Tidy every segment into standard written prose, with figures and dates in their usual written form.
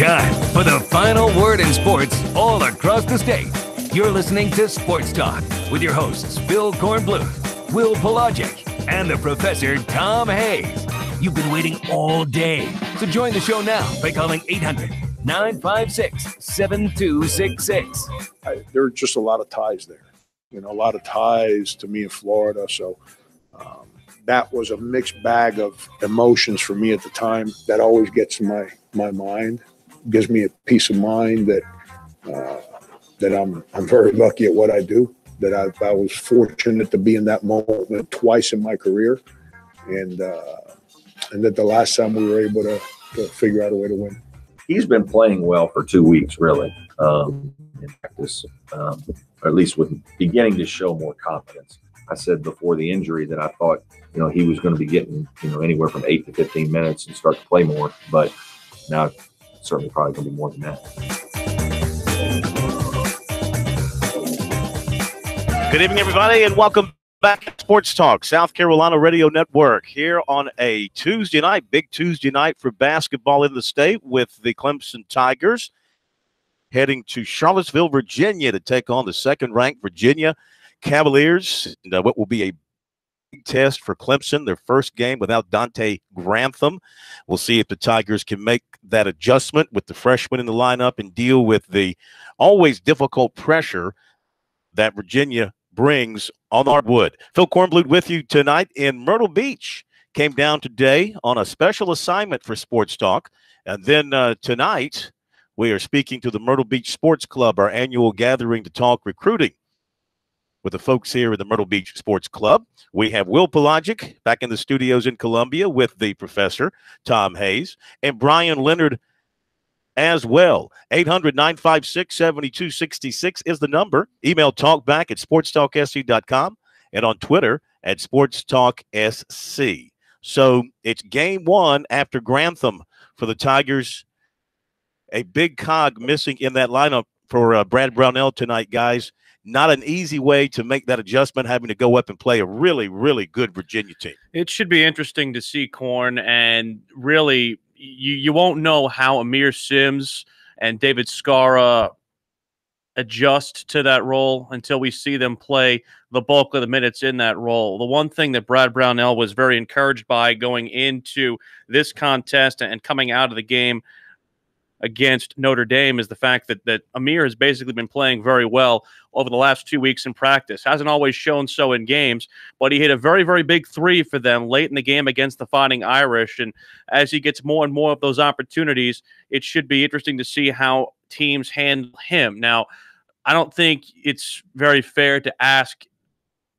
time for the final word in sports all across the state. You're listening to Sports Talk with your hosts, Phil Kornbluth, Will Pelagic, and the Professor Tom Hayes. You've been waiting all day, so join the show now by calling 800-956-7266. There are just a lot of ties there. You know, a lot of ties to me in Florida. So that was a mixed bag of emotions for me at the time. That always gets in my mind, gives me a peace of mind that I'm very lucky at what I do, that I was fortunate to be in that moment twice in my career, and that the last time we were able to figure out a way to win. He's been playing well for 2 weeks, really, in practice, or at least with beginning to show more confidence. I said before the injury that I thought, he was going to be getting, anywhere from 8 to 15 minutes and start to play more, but now it's certainly probably going to be more than that. Good evening, everybody, and welcome back to Sports Talk, South Carolina Radio Network, here on a Tuesday night, big Tuesday night for basketball in the state, with the Clemson Tigers heading to Charlottesville, Virginia, to take on the second-ranked Virginia Cavaliers. And what will be a big test for Clemson, their first game without Dante Grantham. We'll see if the Tigers can make that adjustment with the freshman in the lineup and deal with the always difficult pressure that Virginia brings on our wood. Phil Kornbluth with you tonight in Myrtle Beach. Came down today on a special assignment for Sports Talk. And then tonight, we are speaking to the Myrtle Beach Sports Club, our annual gathering to talk recruiting with the folks here at the Myrtle Beach Sports Club. We have Will Pelagic back in the studios in Columbia with the Professor, Tom Hayes, and Brian Leonard as well. 800-956-7266 is the number. Email talkback at sportstalksc.com and on Twitter at SportsTalkSC. So it's game one after Grantham for the Tigers. A big cog missing in that lineup for Brad Brownell tonight, guys. Not an easy way to make that adjustment, having to go up and play a really, really good Virginia team. It should be interesting to see, Korn, and really you won't know how Amir Sims and David Skara adjust to that role until we see them play the bulk of the minutes in that role. The one thing that Brad Brownell was very encouraged by going into this contest and coming out of the game against Notre Dame is the fact that Amir has basically been playing very well over the last 2 weeks in practice. Hasn't always shown so in games, but he hit a very, very big three for them late in the game against the Fighting Irish. And as he gets more and more of those opportunities, it should be interesting to see how teams handle him. Now, I don't think it's very fair to ask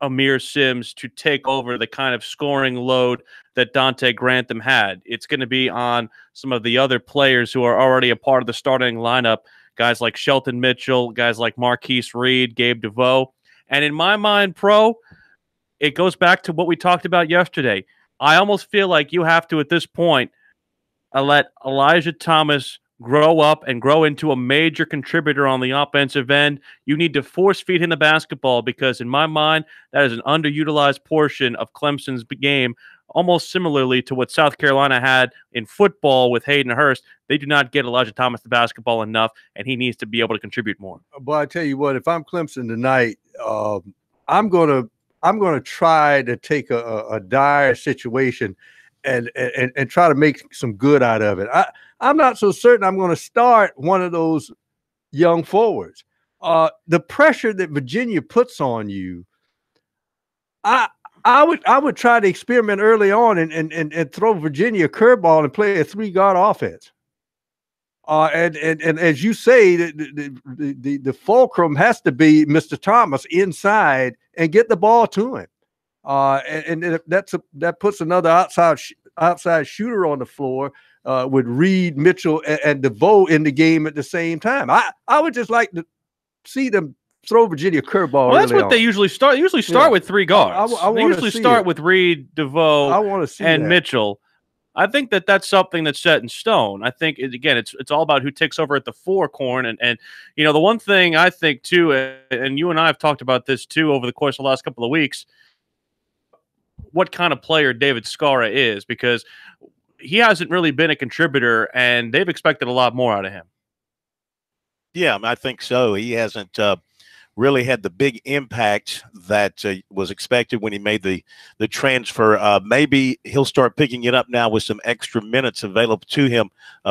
Amir Sims to take over the kind of scoring load that Dante Grantham had. It's going to be on some of the other players who are already a part of the starting lineup, guys like Shelton Mitchell, guys like Marquise Reed, Gabe DeVoe. And in my mind, it goes back to what we talked about yesterday. I almost feel like you have to, at this point, let Elijah Thomas grow up and grow into a major contributor on the offensive end. You need to force feed him the basketball because, in my mind, that is an underutilized portion of Clemson's game, almost similarly to what South Carolina had in football with Hayden Hurst. They do not get Elijah Thomas the basketball enough, and he needs to be able to contribute more. But I tell you what, if I'm Clemson tonight, I'm gonna try to take a dire situation and try to make some good out of it. I'm not so certain I'm going to start one of those young forwards. The pressure that Virginia puts on you, I would try to experiment early on and throw Virginia a curveball and play a three-guard offense. And as you say, the fulcrum has to be Mr. Thomas inside and get the ball to him. And that puts another outside shooter on the floor with Reed, Mitchell, and DeVoe in the game at the same time. I would just like to see them throw Virginia a curveball. Well, that's what they usually start. They usually start with three guards. They usually start with Reed, DeVoe, and Mitchell. I think that's something that's set in stone. I think, again, it's all about who takes over at the four, Korn. And the one thing I think, too, and you and I have talked about this, too, over the course of the last couple of weeks, what kind of player David Skara is, because he hasn't really been a contributor, and they've expected a lot more out of him. Yeah, I think so. He hasn't really had the big impact that was expected when he made the transfer. Maybe he'll start picking it up now with some extra minutes available to him.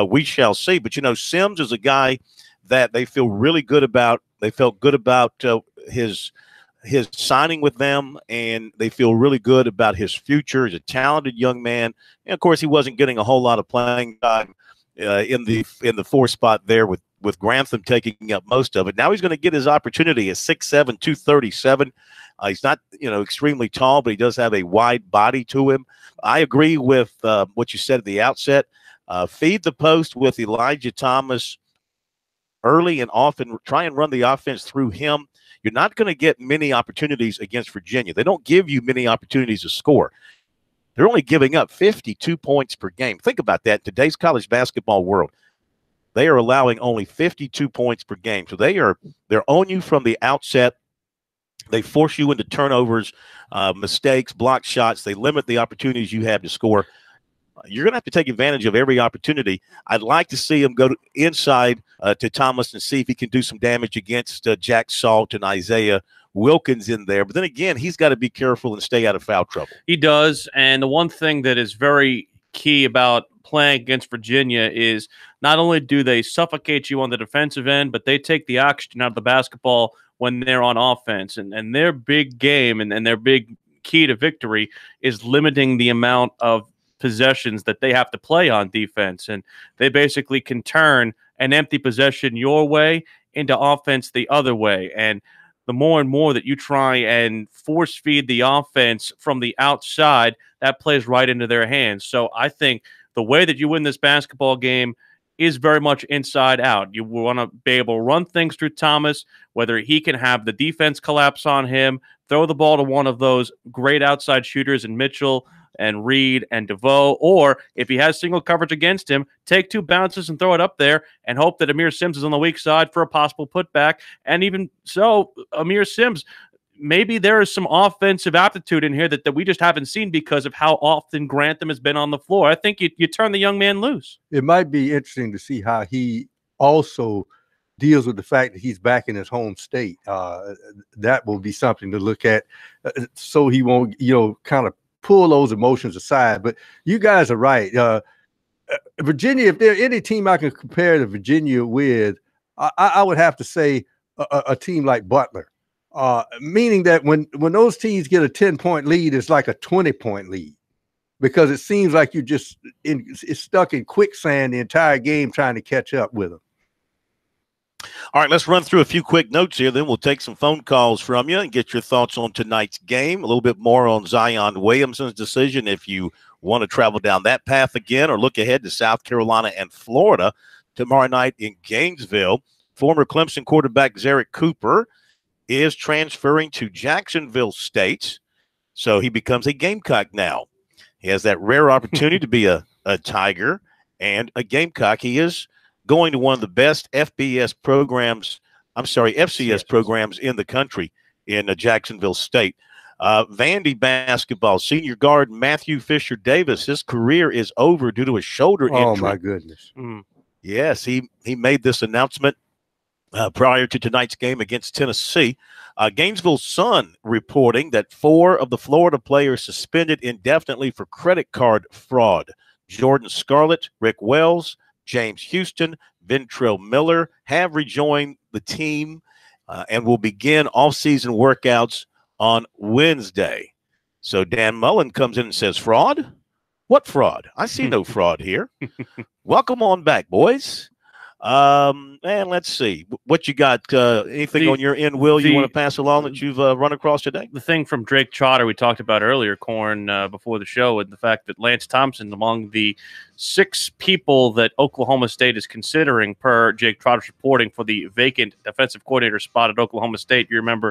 We shall see. But, Sims is a guy that they feel really good about. They felt good about his signing with them, and they feel really good about his future. He's a talented young man. And, of course, he wasn't getting a whole lot of playing time in the 4 spot there with Grantham taking up most of it. Now he's going to get his opportunity at 6'7", 237. He's not, extremely tall, but he does have a wide body to him. I agree with what you said at the outset. Feed the post with Elijah Thomas early and often. Try and run the offense through him. You're not going to get many opportunities against Virginia. They don't give you many opportunities to score. They're only giving up 52 points per game. Think about that in today's college basketball world. They are allowing only 52 points per game. So they're on you from the outset. They force you into turnovers, mistakes, block shots. They limit the opportunities you have to score. You're going to have to take advantage of every opportunity. I'd like to see him go inside to Thomas and see if he can do some damage against Jack Salt and Isaiah Wilkins in there. But then again, he's got to be careful and stay out of foul trouble. He does. And the one thing that is very key about playing against Virginia is not only do they suffocate you on the defensive end, but they take the oxygen out of the basketball when they're on offense. And their big game and their big key to victory is limiting the amount of possessions that they have to play on defense. And they basically can turn an empty possession your way into offense the other way. And the more and more that you try and force feed the offense from the outside, that plays right into their hands. So I think the way that you win this basketball game is very much inside out. You want to be able to run things through Thomas, whether he can have the defense collapse on him, throw the ball to one of those great outside shooters in Mitchell and Reed and DeVoe, or if he has single coverage against him, take 2 bounces and throw it up there and hope that Amir Sims is on the weak side for a possible putback. And even so, Amir Sims, maybe there is some offensive aptitude in here that we just haven't seen because of how often Grantham has been on the floor. I think you turn the young man loose. It might be interesting to see how he also deals with the fact that he's back in his home state. That will be something to look at, so he won't, kind of pull those emotions aside. But you guys are right. Virginia, if there's any team I can compare to Virginia with, I would have to say a team like Butler. Meaning that when those teams get a 10-point lead, it's like a 20-point lead, because it seems like you're just it's stuck in quicksand the entire game trying to catch up with them. All right, let's run through a few quick notes here. Then we'll take some phone calls from you and get your thoughts on tonight's game. A little bit more on Zion Williamson's decision if you want to travel down that path again, or look ahead to South Carolina and Florida tomorrow night in Gainesville. Former Clemson quarterback Zarek Cooper is transferring to Jacksonville State, so he becomes a Gamecock now. He has that rare opportunity to be a Tiger and a Gamecock. He is going to one of the best FCS programs in the country in Jacksonville State. Vandy basketball, senior guard Matthew Fisher Davis, his career is over due to a shoulder injury. Oh, my goodness. Yes, he made this announcement prior to tonight's game against Tennessee. Gainesville Sun reporting that 4 of the Florida players suspended indefinitely for credit card fraud. Jordan Scarlett, Rick Wells, James Houston, Ventrell Miller have rejoined the team and will begin off-season workouts on Wednesday. So Dan Mullen comes in and says, fraud? What fraud? I see no fraud here. Welcome on back, boys. And let's see what you got. Anything on your end, Will, you want to pass along that you've run across today? The thing from Drake Trotter we talked about earlier, Corn, before the show, and the fact that Lance Thompson, among the 6 people that Oklahoma State is considering, per Jake Trotter's reporting, for the vacant defensive coordinator spot at Oklahoma State. You remember,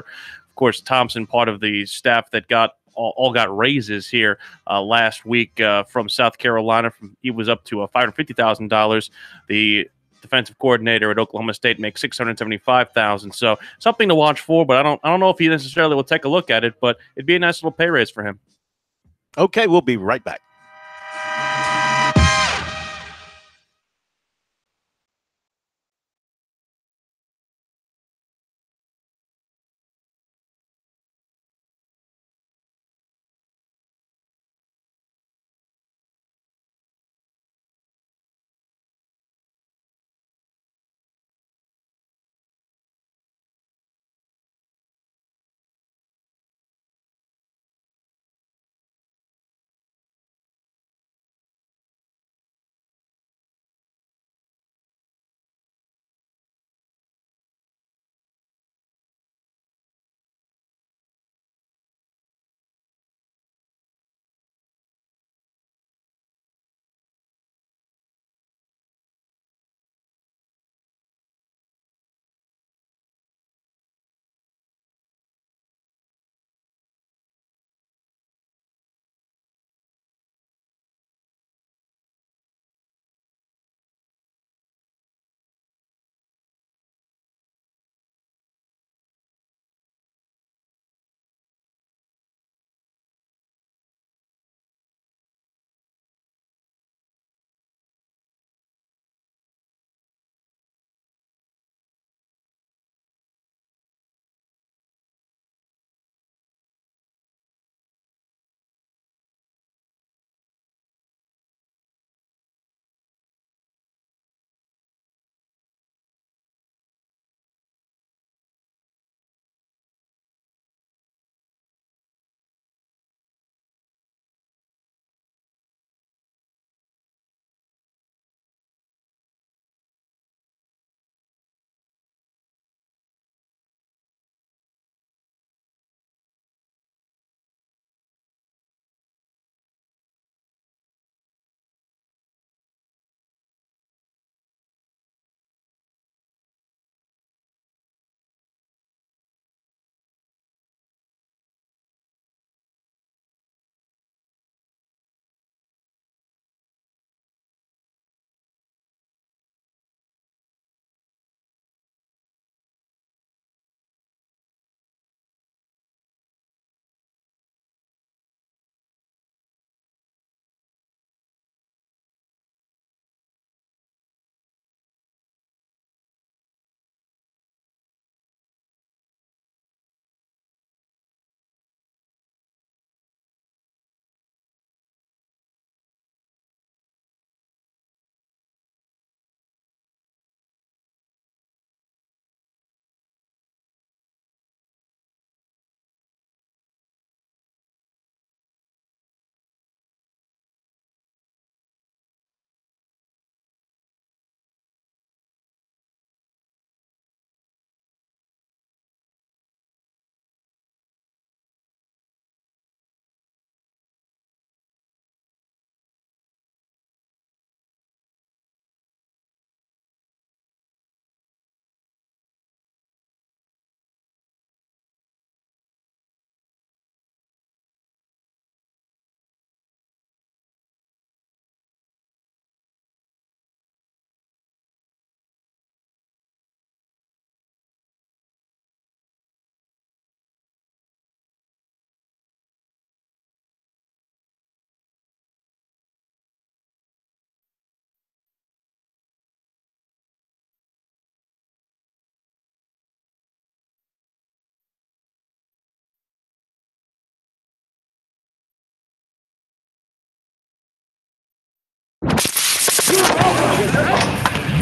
of course, Thompson, part of the staff that all got raises here last week from South Carolina. He was up to $550,000. The defensive coordinator at Oklahoma State makes $675,000. So something to watch for, but I don't know if he necessarily will take a look at it, but it'd be a nice little pay raise for him. Okay, we'll be right back.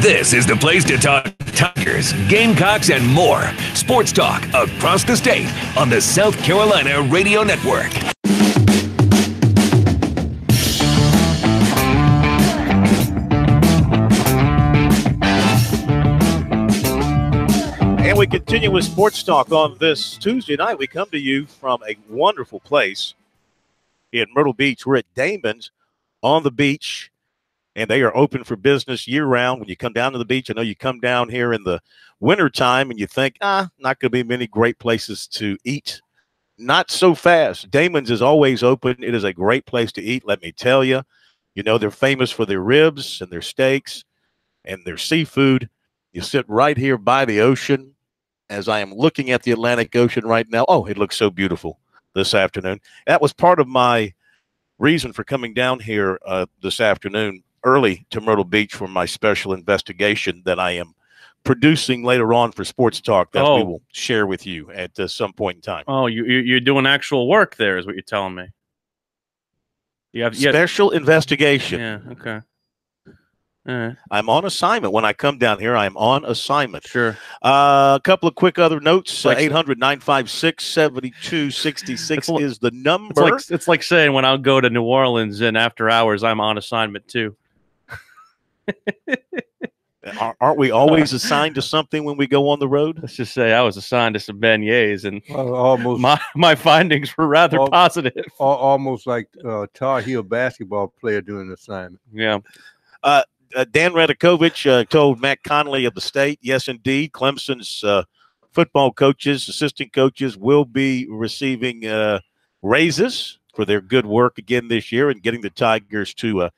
This is the place to talk Tigers, Gamecocks, and more. Sports talk across the state on the South Carolina Radio Network. And we continue with Sports Talk on this Tuesday night. We come to you from a wonderful place in Myrtle Beach. We're at Damon's on the beach, and they are open for business year-round. When you come down to the beach, I know you come down here in the wintertime and you think, not going to be many great places to eat. Not so fast. Damon's is always open. It is a great place to eat, let me tell you. You know, they're famous for their ribs and their steaks and their seafood. You sit right here by the ocean. As I am looking at the Atlantic Ocean right now, oh, it looks so beautiful this afternoon. That was part of my reason for coming down here this afternoon early to Myrtle Beach for my special investigation that I am producing later on for Sports Talk that we will share with you at some point in time. Oh, you're doing actual work there is what you're telling me. You have special investigation. Yeah, okay. I'm on assignment. When I come down here, I'm on assignment. Sure. A couple of quick other notes. 800-956-7266 is the number. It's like saying when I'll go to New Orleans and after hours, I'm on assignment too. Aren't we always assigned to something when we go on the road? Let's just say I was assigned to some beignets, and almost my findings were rather positive. Almost like Tar Heel basketball player doing an assignment. Yeah. Dan Radakovich told Matt Connolly of the State, yes, indeed, Clemson's football coaches, assistant coaches will be receiving raises for their good work again this year and getting the Tigers to a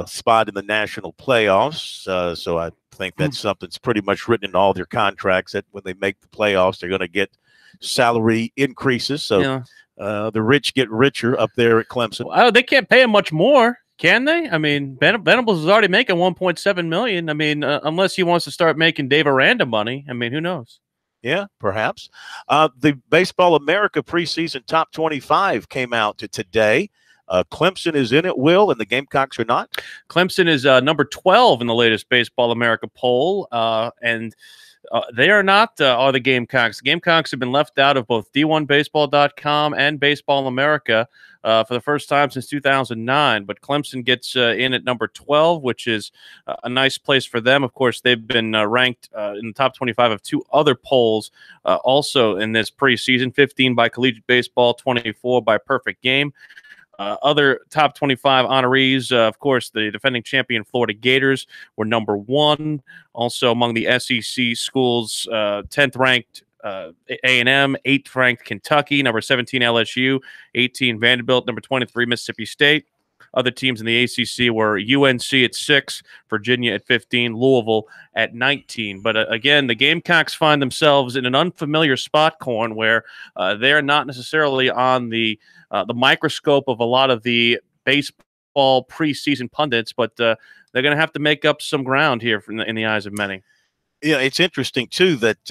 spot in the national playoffs. So I think that's something that's pretty much written in all their contracts that when they make the playoffs, they're going to get salary increases. So the rich get richer up there at Clemson. Well, they can't pay him much more. Can they? I mean, Venables is already making $1.7 million. I mean, unless he wants to start making Dave Aranda money. I mean, who knows? Yeah, perhaps. The Baseball America preseason top 25 came out today. Clemson is in it, Will, and the Gamecocks are not. Clemson is number 12 in the latest Baseball America poll, and they are not are the Gamecocks. The Gamecocks have been left out of both D1Baseball.com and Baseball America for the first time since 2009. But Clemson gets in at number 12, which is a nice place for them. Of course, they've been ranked in the top 25 of two other polls also in this preseason, 15 by Collegiate Baseball, 24 by Perfect Game. Other top 25 honorees, of course, the defending champion Florida Gators were number 1. Also among the SEC schools, 10th ranked A&M, 8th ranked Kentucky, number 17 LSU, 18 Vanderbilt, number 23 Mississippi State. Other teams in the ACC were UNC at 6, Virginia at 15, Louisville at 19. But again, the Gamecocks find themselves in an unfamiliar spot, Corn, where they're not necessarily on the microscope of a lot of the baseball preseason pundits, but they're going to have to make up some ground here in the eyes of many. Yeah, it's interesting, too, that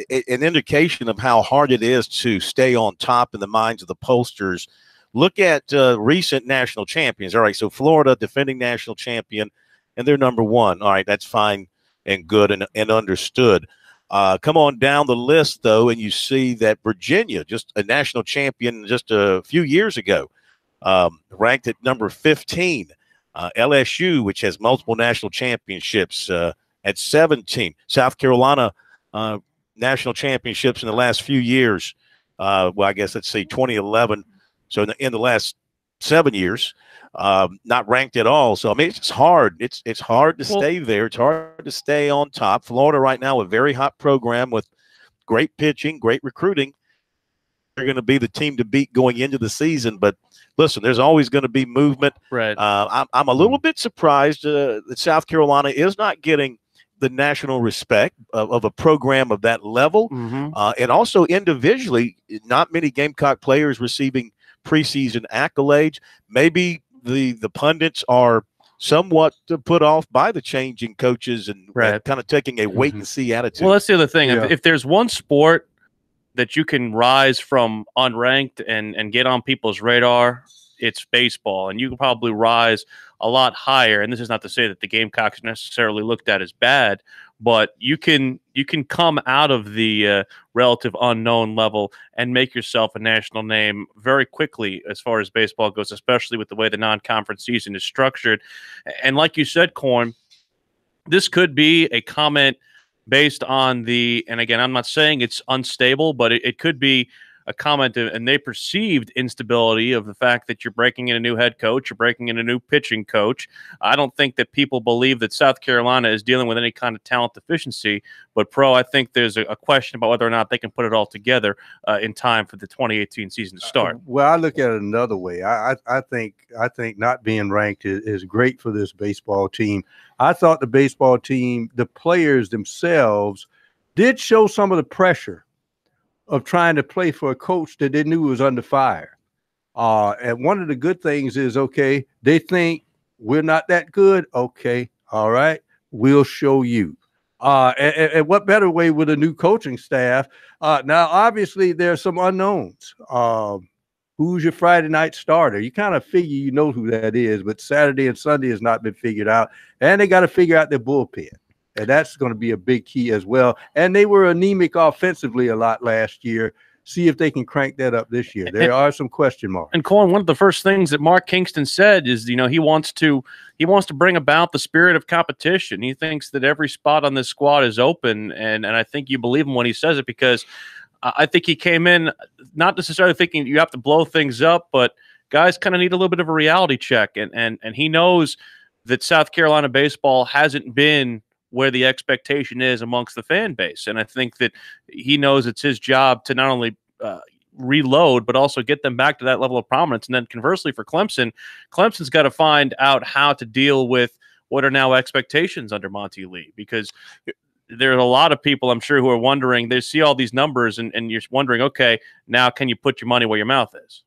an indication of how hard it is to stay on top in the minds of the pollsters. Look at recent national champions. All right, so Florida, defending national champion, and they're number 1. All right, that's fine and good and understood. Come on down the list, though, and you see that Virginia, just a national champion just a few years ago, ranked at number 15. LSU, which has multiple national championships, at 17. South Carolina, national championships in the last few years. Well, I guess let's see, 2011. So in the last 7 years, not ranked at all. So I mean, it's hard. It's hard to stay there. It's hard to stay on top. Florida right now, a very hot program with great pitching, great recruiting. They're going to be the team to beat going into the season. But listen, there's always going to be movement. Right. I'm a little bit surprised that South Carolina is not getting the national respect of a program of that level, and also individually, not many Gamecock players receiving preseason accolades. Maybe the pundits are somewhat put off by the changing coaches and kind of taking a wait and see attitude. Well, that's the other thing. Yeah. If there's one sport that you can rise from unranked and get on people's radar, it's baseball, and you can probably rise a lot higher. And this is not to say that the Gamecocks are necessarily looked at as bad, but you can come out of the relative unknown level and make yourself a national name very quickly as far as baseball goes, especially with the way the non-conference season is structured. And like you said, Corn, this could be a comment based on and again, I'm not saying it's unstable, but it could be a comment and they perceived instability of the fact that you're breaking in a new head coach, you're breaking in a new pitching coach. I don't think that people believe that South Carolina is dealing with any kind of talent deficiency, but I think there's a question about whether or not they can put it all together in time for the 2018 season to start. Well, I look at it another way. I think not being ranked is great for this baseball team. I thought the baseball team, the players themselves, did show some of the pressure of trying to play for a coach that they knew was under fire. And one of the good things is, okay, they think we're not that good. Okay, all right, we'll show you. And what better way with a new coaching staff? Now, obviously, there are some unknowns. Who's your Friday night starter? You kind of figure you know who that is, but Saturday and Sunday has not been figured out. And they got to figure out their bullpen. And that's going to be a big key as well. And they were anemic offensively a lot last year. See if they can crank that up this year. There are some question marks. And Colin, one of the first things that Mark Kingston said is, he wants to bring about the spirit of competition. He thinks that every spot on this squad is open, and I think you believe him when he says it, because I think he came in not necessarily thinking you have to blow things up, but guys kind of need a little bit of a reality check, and he knows that South Carolina baseball hasn't been where the expectation is amongst the fan base. And I think that he knows it's his job to not only reload, but also get them back to that level of prominence. And then conversely for Clemson's got to find out how to deal with what are now expectations under Monty Lee, because there are a lot of people, I'm sure, who are wondering, they see all these numbers and you're wondering, okay, now can you put your money where your mouth is?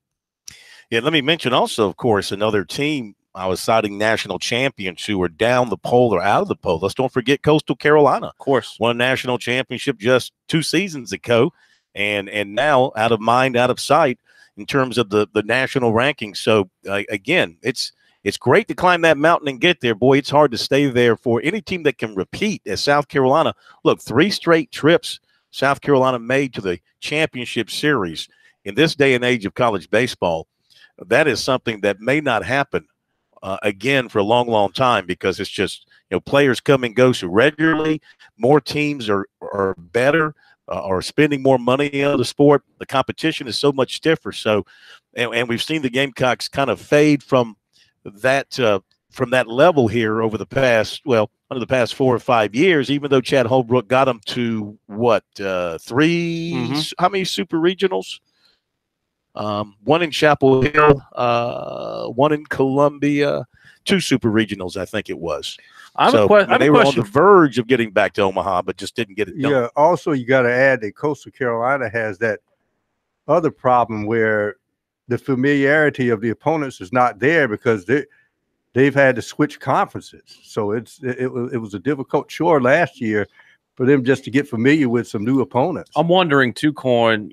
Yeah, let me mention also, of course, another team I was citing, national champions who are down the poll or out of the poll. Let's don't forget Coastal Carolina. Of course. Won a national championship just 2 seasons ago, and now out of mind, out of sight in terms of the national rankings. So, again, it's great to climb that mountain and get there. Boy, it's hard to stay there for any team that can repeat as South Carolina. Look, 3 straight trips South Carolina made to the championship series. In this day and age of college baseball, that is something that may not happen again for a long, long time, because it's just, players come and go so regularly. More teams are better, are spending more money on the sport. The competition is so much stiffer. So, and we've seen the Gamecocks kind of fade from that level here over the past, under the past 4 or 5 years, even though Chad Holbrook got them to what, 3, how many super regionals? 1 in Chapel Hill, 1 in Columbia, 2 super regionals, I think it was. They were on the verge of getting back to Omaha, but just didn't get it done. Yeah, also you got to add that Coastal Carolina has that other problem where the familiarity of the opponents is not there, because they've had to switch conferences. So it was a difficult chore last year for them just to get familiar with some new opponents. I'm wondering too, Corn,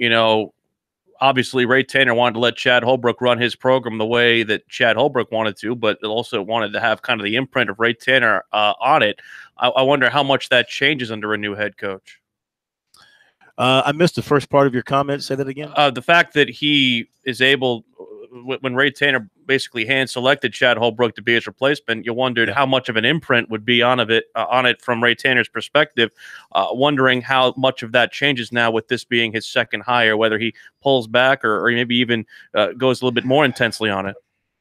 obviously Ray Tanner wanted to let Chad Holbrook run his program the way that Chad Holbrook wanted to, but also wanted to have kind of the imprint of Ray Tanner on it. I wonder how much that changes under a new head coach. I missed the first part of your comment. Say that again. The fact that he is able, when Ray Tanner basically hand-selected Chad Holbrook to be his replacement, you wondered how much of an imprint would be on it from Ray Tanner's perspective, wondering how much of that changes now with this being his second hire, whether he pulls back or maybe even goes a little bit more intensely on it.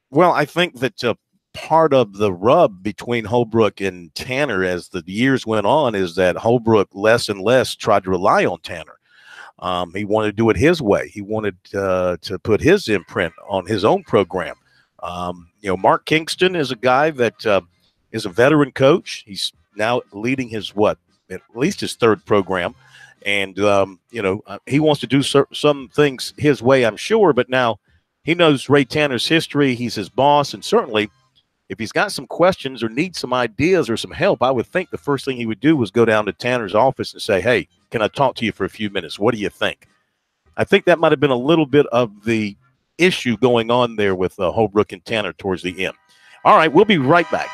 Well, I think that part of the rub between Holbrook and Tanner as the years went on is that Holbrook less and less tried to rely on Tanner. He wanted to do it his way. He wanted to put his imprint on his own program. Mark Kingston is a guy that is a veteran coach. He's now leading his at least his 3rd program. And, he wants to do some things his way, I'm sure. But now he knows Ray Tanner's history. He's his boss. And certainly if he's got some questions or needs some ideas or some help, I would think the first thing he would do was go down to Tanner's office and say, hey, can I talk to you for a few minutes? What do you think? I think that might have been a little bit of the issue going on there with Holbrook and Tanner towards the end. All right, we'll be right back.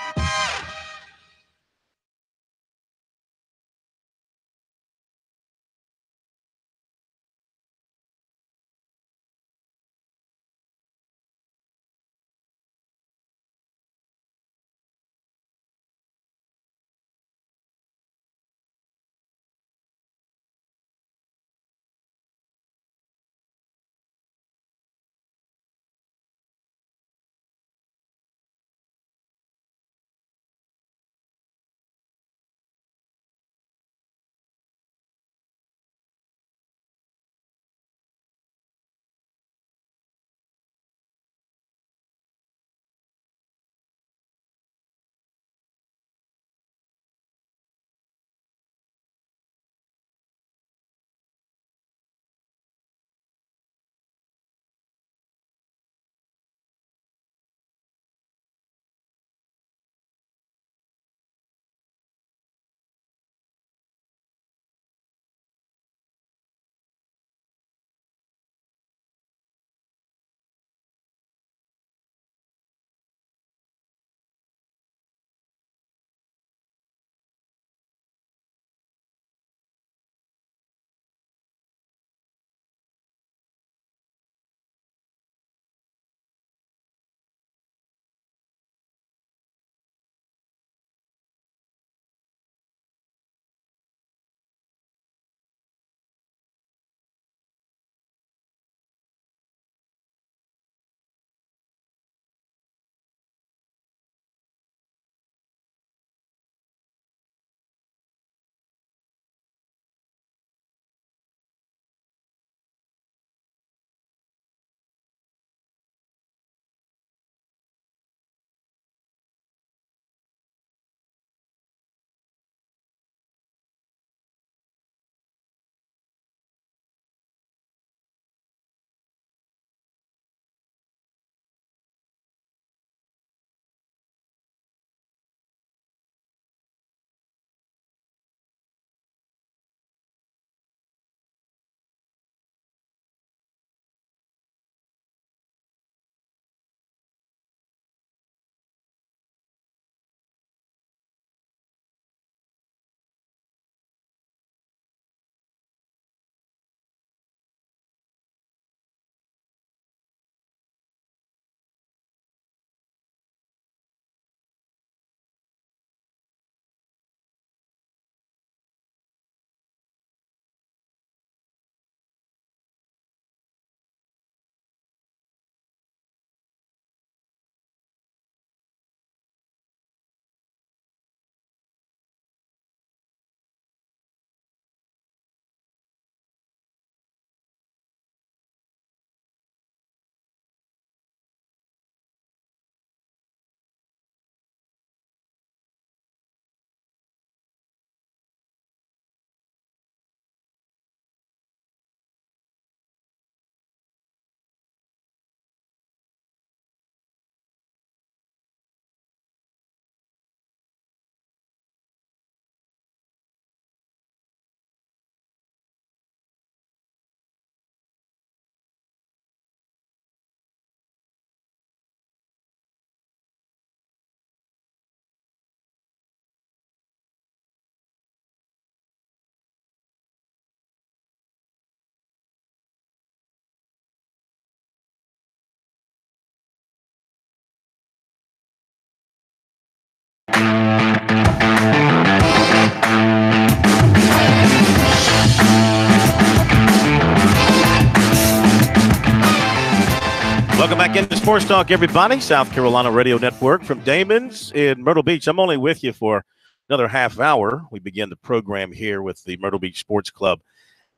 Welcome back into Sports Talk, everybody. South Carolina Radio Network from Damon's in Myrtle Beach. I'm only with you for another half hour. We begin the program here with the Myrtle Beach Sports Club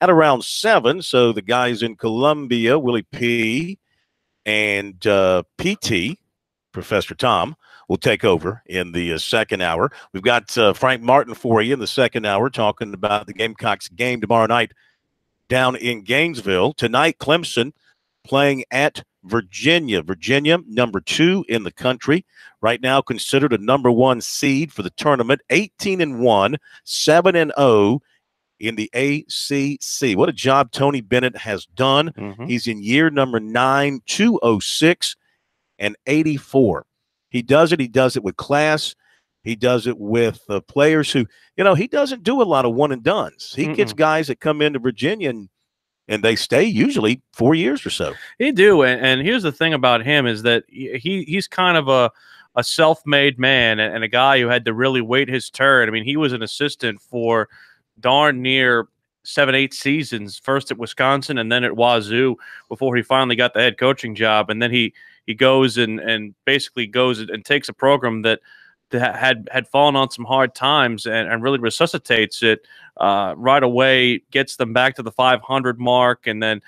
at around 7. So the guys in Columbia, Willie P. and PT, Professor Tom, will take over in the second hour. We've got Frank Martin for you in the second hour talking about the Gamecocks game tomorrow night down in Gainesville. Tonight, Clemson playing at Virginia. Virginia, number 2 in the country. Right now considered a number 1 seed for the tournament. 18-1, 7-0 in the ACC. What a job Tony Bennett has done. He's in year number 9, 206 and 84. He does it with class. He does it with players who, he doesn't do a lot of one and dones. He gets guys that come into Virginia and they stay usually 4 years or so. He do, and here's the thing about him is that he's kind of a self-made man and a guy who had to really wait his turn. I mean, he was an assistant for darn near 7-8 seasons, first at Wisconsin and then at Wazoo before he finally got the head coaching job. And then he goes and basically goes and takes a program that had fallen on some hard times and really resuscitates it right away, gets them back to the 500 mark, and then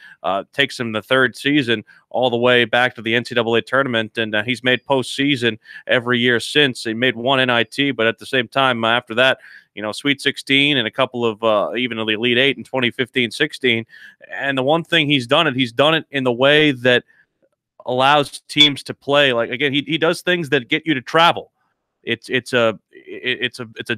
takes them the third season all the way back to the NCAA tournament. And he's made postseason every year since. He made one NIT, but at the same time after that, Sweet 16 and a couple of even the Elite 8 in 2015-16. And the one thing he's done it in the way that allows teams to play. Like, again, he does things that get you to travel. It's a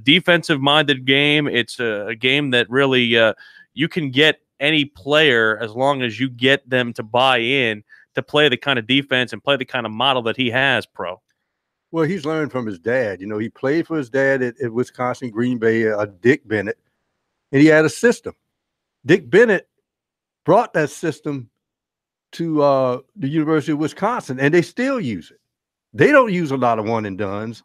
defensive minded game. It's a game that really you can get any player as long as you get them to buy in to play the kind of defense and play the kind of model that he has, Pro. Well, he's learned from his dad. He played for his dad at Wisconsin Green Bay, Dick Bennett, and he had a system. Dick Bennett brought that system to the University of Wisconsin, and they still use it. They don't use a lot of one and dones,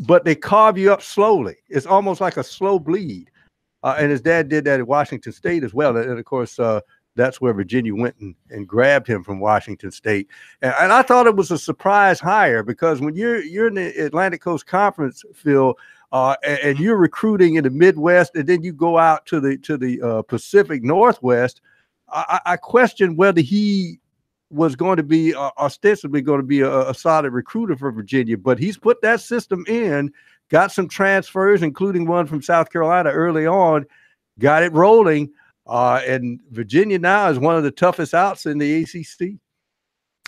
but they carve you up slowly. It's almost like a slow bleed. And his dad did that at Washington State as well. And of course, that's where Virginia went and grabbed him from Washington State. And I thought it was a surprise hire because when you're in the Atlantic Coast Conference, Phil, and you're recruiting in the Midwest, and then you go out to the Pacific Northwest, I question whether he was going to be ostensibly going to be a solid recruiter for Virginia, but he's put that system in, got some transfers, including one from South Carolina early on, got it rolling, and Virginia now is one of the toughest outs in the ACC.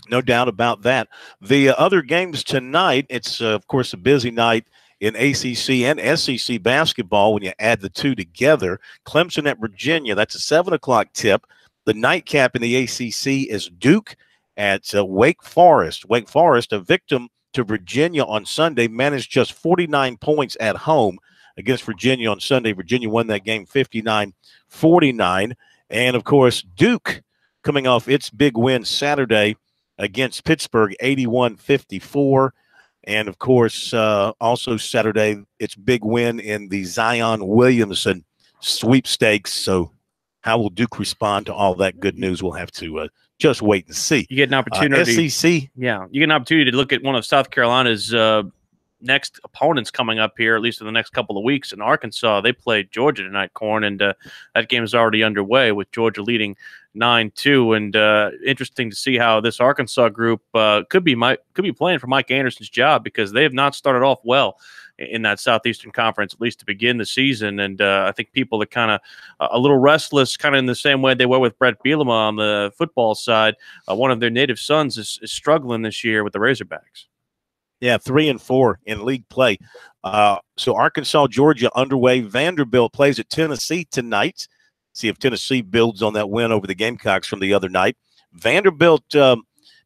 No doubt about that. The other games tonight, it's, of course, a busy night in ACC and SEC basketball when you add the two together. Clemson at Virginia, that's a 7 o'clock tip. The nightcap in the ACC is Duke at Wake Forest. Wake Forest, a victim to Virginia on Sunday, managed just 49 points at home against Virginia on Sunday. Virginia won that game 59-49. And, of course, Duke coming off its big win Saturday against Pittsburgh, 81-54. And, of course, also Saturday, its big win in the Zion Williamson sweepstakes. So how will Duke respond to all that good news? We'll have to just wait and see. You get an opportunity. SEC. Yeah, you get an opportunity to look at one of South Carolina's next opponents coming up here, at least in the next couple of weeks. In Arkansas, they played Georgia tonight, Corn, and that game is already underway with Georgia leading 9-2. And interesting to see how this Arkansas group could be playing for Mike Anderson's job, because they have not started off well in that Southeastern Conference, at least to begin the season. And I think people are kind of a little restless, kind of in the same way they were with Brett Bielema on the football side. One of their native sons is struggling this year with the Razorbacks. Yeah, 3-4 in league play. So Arkansas, Georgia underway. Vanderbilt plays at Tennessee tonight. See if Tennessee builds on that win over the Gamecocks from the other night. Vanderbilt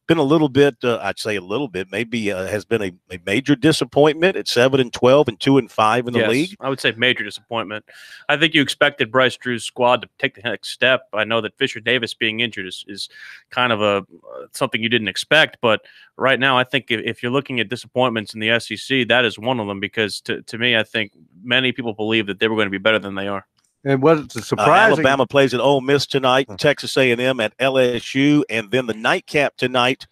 been a little bit, I'd say a little bit, maybe has been a major disappointment at 7-12 and 2-5 in the league. I would say major disappointment. I think you expected Bryce Drew's squad to take the next step. I know that Fisher Davis being injured is kind of something you didn't expect, but right now I think if you're looking at disappointments in the SEC, that is one of them, because to me, I think many people believe that they were going to be better than they are. And what's surprising? Alabama plays at Ole Miss tonight, Texas A&M at LSU, and then the nightcap tonight.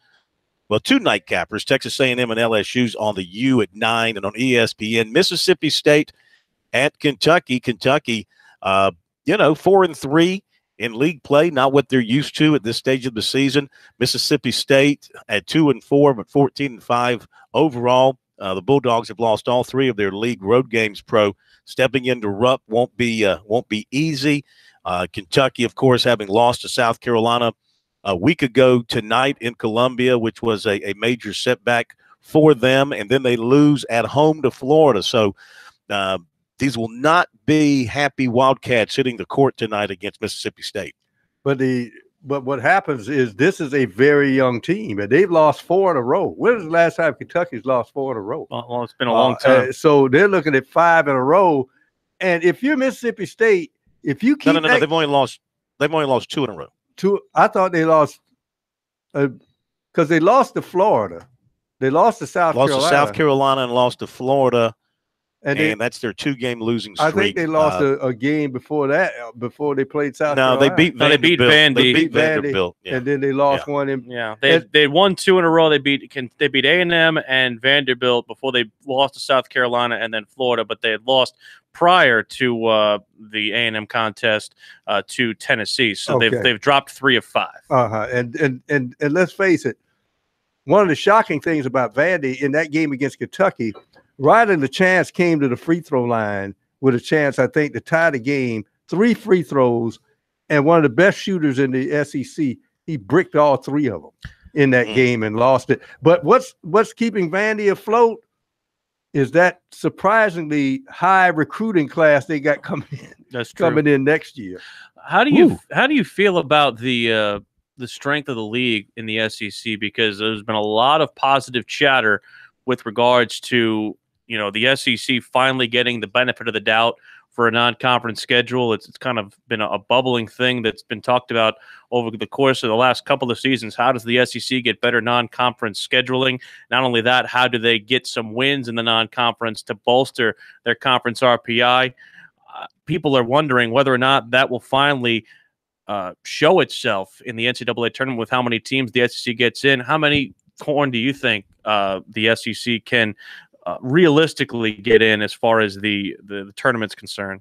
Well, two nightcappers, Texas A&M and LSU's on the U at 9, and on ESPN, Mississippi State at Kentucky. Kentucky, 4-3 in league play, not what they're used to at this stage of the season. Mississippi State at 2-4, but 14-5 overall. The Bulldogs have lost all three of their league road games, Pro. Stepping into Rupp won't be easy. Kentucky, of course, having lost to South Carolina a week ago tonight in Columbia, which was a major setback for them, and then they lose at home to Florida. So these will not be happy Wildcats hitting the court tonight against Mississippi State. But what happens is this is a very young team, and they've lost 4 in a row. When was the last time Kentucky's lost 4 in a row? Well, it's been a long time. So they're looking at 5 in a row. And if you're Mississippi State, if you keep no, they've only lost 2 in a row. I thought they lost because they lost to Florida. They lost to South Carolina. Lost to South Carolina and lost to Florida. And that's their 2-game losing streak. I think they lost a game before that, before they played South Carolina. They beat Vandy. They beat Vanderbilt, and then they lost one. They won 2 in a row. They beat A&M and Vanderbilt before they lost to South Carolina and then Florida, but they had lost prior to the A&M contest to Tennessee. So they've dropped 3 of 5. And let's face it, one of the shocking things about Vandy in that game against Kentucky, Riley LaChance came to the free throw line with a chance, I think, to tie the game. 3 free throws, and one of the best shooters in the SEC. He bricked all 3 of them in that game and lost it. But what's keeping Vandy afloat is that surprisingly high recruiting class they got coming in. That's true. Coming in next year. How do you feel about the strength of the league in the SEC? Because there's been a lot of positive chatter with regards to the SEC finally getting the benefit of the doubt for a non-conference schedule. It's kind of been a bubbling thing that's been talked about over the course of the last couple of seasons. How does the SEC get better non-conference scheduling? Not only that, how do they get some wins in the non-conference to bolster their conference RPI? People are wondering whether or not that will finally show itself in the NCAA tournament with how many teams the SEC gets in. How many, Corn, do you think the SEC can realistically get in as far as the tournament's concerned?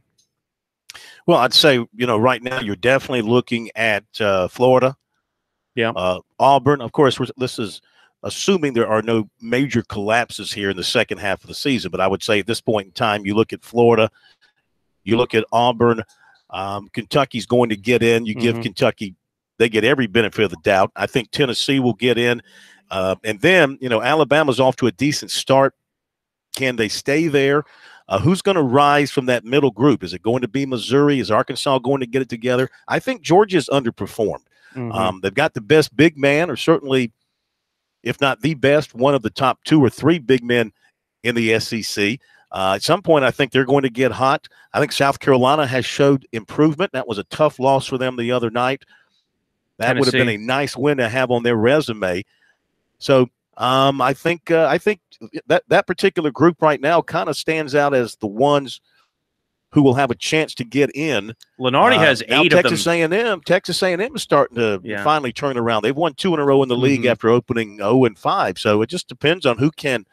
Well, I'd say, right now you're definitely looking at Florida. Yeah. Auburn. Of course, this is assuming there are no major collapses here in the second half of the season. But I would say at this point in time, you look at Florida, you look at Auburn, Kentucky's going to get in. You give Kentucky, they get every benefit of the doubt. I think Tennessee will get in. And then, Alabama's off to a decent start. Can they stay there? Who's going to rise from that middle group? Is it going to be Missouri? Is Arkansas going to get it together? I think Georgia's underperformed. They've got the best big man, or certainly, if not the best, one of the top 2 or 3 big men in the SEC. At some point, I think they're going to get hot. I think South Carolina has showed improvement. That was a tough loss for them the other night. That would have been a nice win to have on their resume. So I think that particular group right now kind of stands out as the ones who will have a chance to get in. Lenardi has 8 of them. Texas A&M is starting to finally turn around. They've won 2 in a row in the league after opening 0-5. So it just depends on who can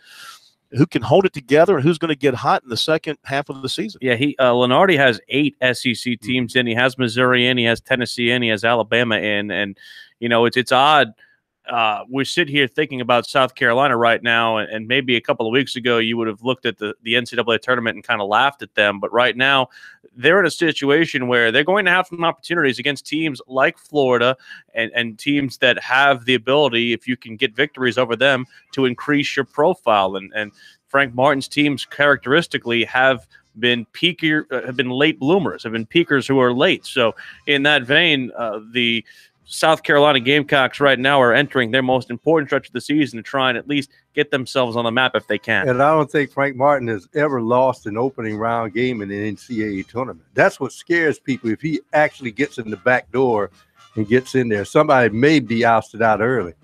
hold it together and who's going to get hot in the second half of the season. Yeah, Lenardi has 8 SEC teams in. He has Missouri in, he has Tennessee in, he has Alabama in, and it's odd. We sit here thinking about South Carolina right now, and maybe a couple of weeks ago you would have looked at the NCAA tournament and kind of laughed at them. But right now they're in a situation where they're going to have some opportunities against teams like Florida and teams that have the ability, if you can get victories over them, to increase your profile. And Frank Martin's teams characteristically have been late bloomers, have been peakers who are late. So in that vein, the South Carolina Gamecocks right now are entering their most important stretch of the season to try and at least get themselves on the map if they can. And I don't think Frank Martin has ever lost an opening round game in an NCAA tournament. That's what scares people. If he actually gets in the back door and gets in there, somebody may be ousted out early.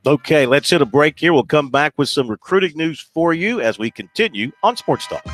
Okay, let's hit a break here. We'll come back with some recruiting news for you as we continue on Sports Talk.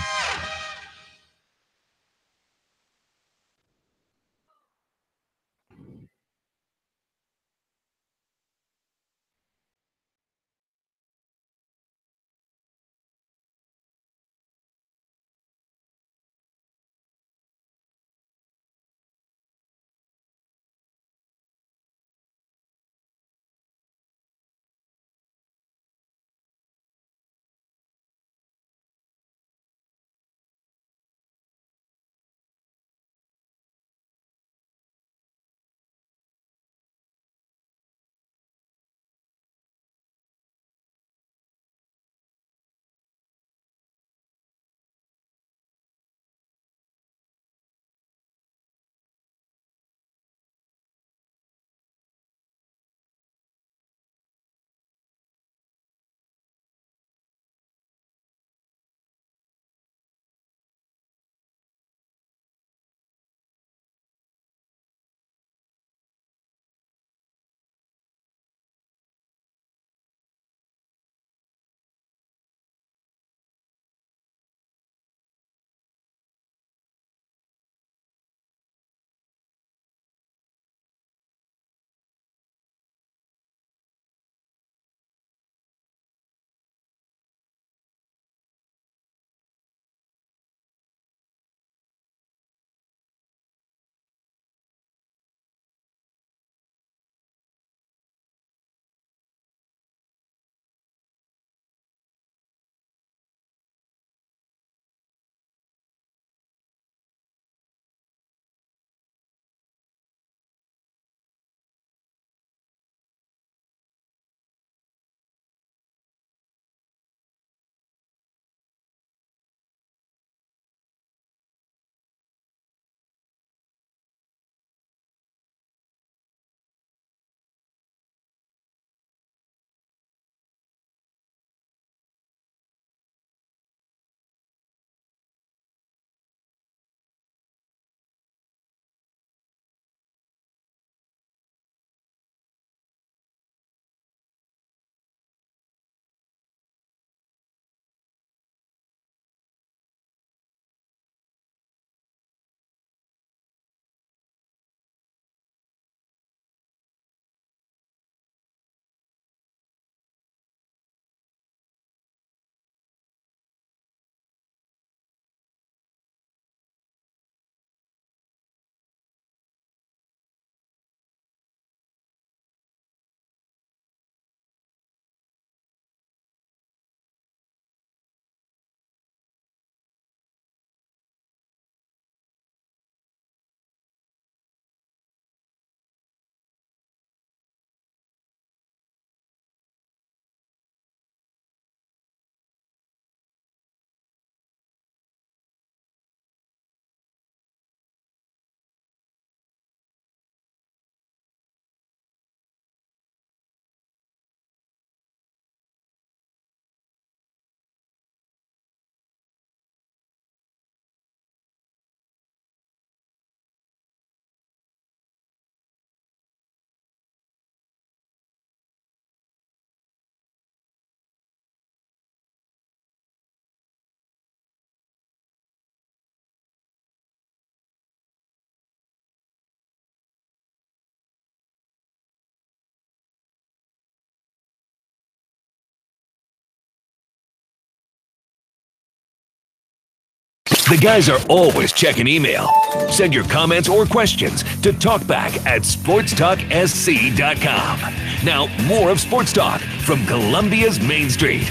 The guys are always checking email. Send your comments or questions to talkback@sportstalksc.com. Now, more of Sports Talk from Columbia's Main Street.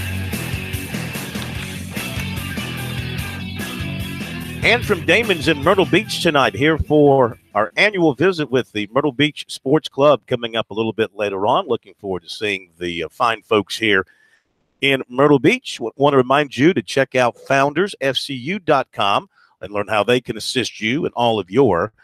And from Damon's in Myrtle Beach tonight, here for our annual visit with the Myrtle Beach Sports Club coming up a little bit later on. Looking forward to seeing the fine folks here in Myrtle Beach. Want to remind you to check out foundersfcu.com and learn how they can assist you in all of your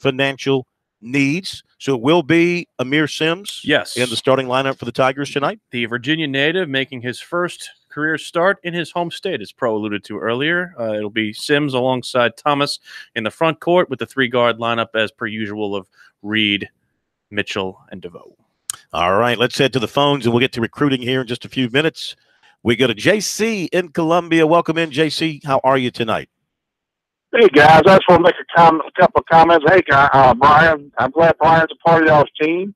financial needs. So it will be Amir Sims in the starting lineup for the Tigers tonight. The Virginia native making his first career start in his home state, as Pro alluded to earlier. It'll be Sims alongside Thomas in the front court with the three-guard lineup as per usual of Reed, Mitchell, and DeVoe. All right, let's head to the phones, and we'll get to recruiting here in just a few minutes. We go to JC in Columbia. Welcome in, JC. How are you tonight? Hey, guys. I just want to make a couple of comments. Hey, Brian, I'm glad Brian's a part of y'all's team.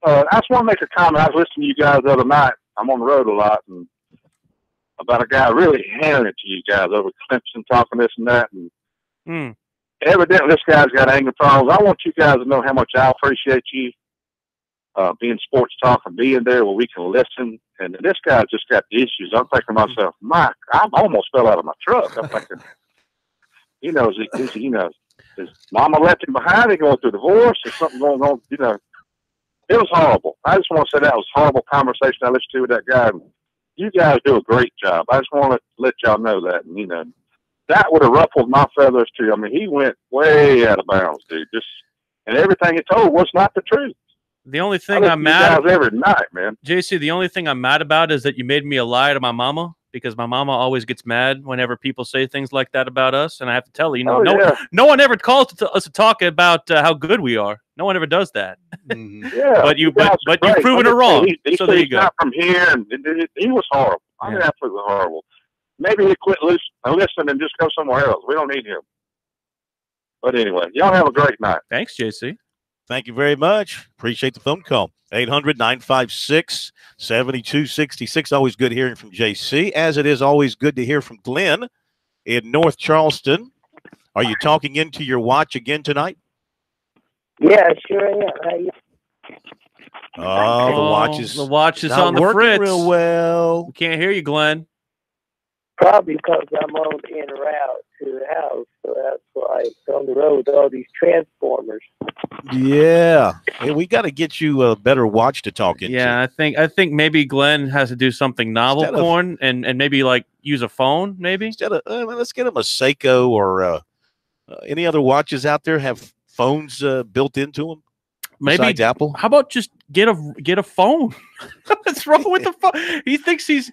I just want to make a comment. I was listening to you guys the other night. I'm on the road a lot, and about a guy really handing it to you guys over Clemson, talking this and that. And evidently, this guy's got anger problems. I want you guys to know how much I appreciate you being Sports Talk and being there where we can listen. And this guy's just got the issues. I'm thinking to myself, Mike, I almost fell out of my truck. I'm thinking, his mama left him behind. He going through divorce or something going on. It was horrible. I just want to say that was a horrible conversation I listened to with that guy. You guys do a great job. I just want to let y'all know that. And, that would have ruffled my feathers too. I mean, he went way out of bounds, dude. And everything he told was not the truth. The only thing I'm mad every night, man. JC, the only thing I'm mad about is that you made me a lie to my mama, because my mama always gets mad whenever people say things like that about us. And I have to tell her, no one ever calls us to talk about how good we are. No one ever does that. Yeah, but you've proven it wrong. So there you go. Not from here, and he was horrible. I mean, absolutely horrible. Maybe he quit listening and just go somewhere else. We don't need him. But anyway, y'all have a great night. Thanks, JC. Thank you very much. Appreciate the phone call. 800-956-7266. Always good hearing from JC, as it is always good to hear from Glenn in North Charleston. Are you talking into your watch again tonight? Yeah, sure am. Oh, the watch is on the fritz. Real well. We can't hear you, Glenn. Probably because I'm on the en route to the house, so that's why it's on the road with all these transformers. Yeah. Hey, we got to get you a better watch to talk into. Yeah, I think maybe Glenn has to do something novel, Corn, and maybe like use a phone, maybe. Instead of let's get him a Seiko or any other watches out there have phones built into them. Maybe besides Apple. How about just get a phone? What's wrong with the phone? He thinks he's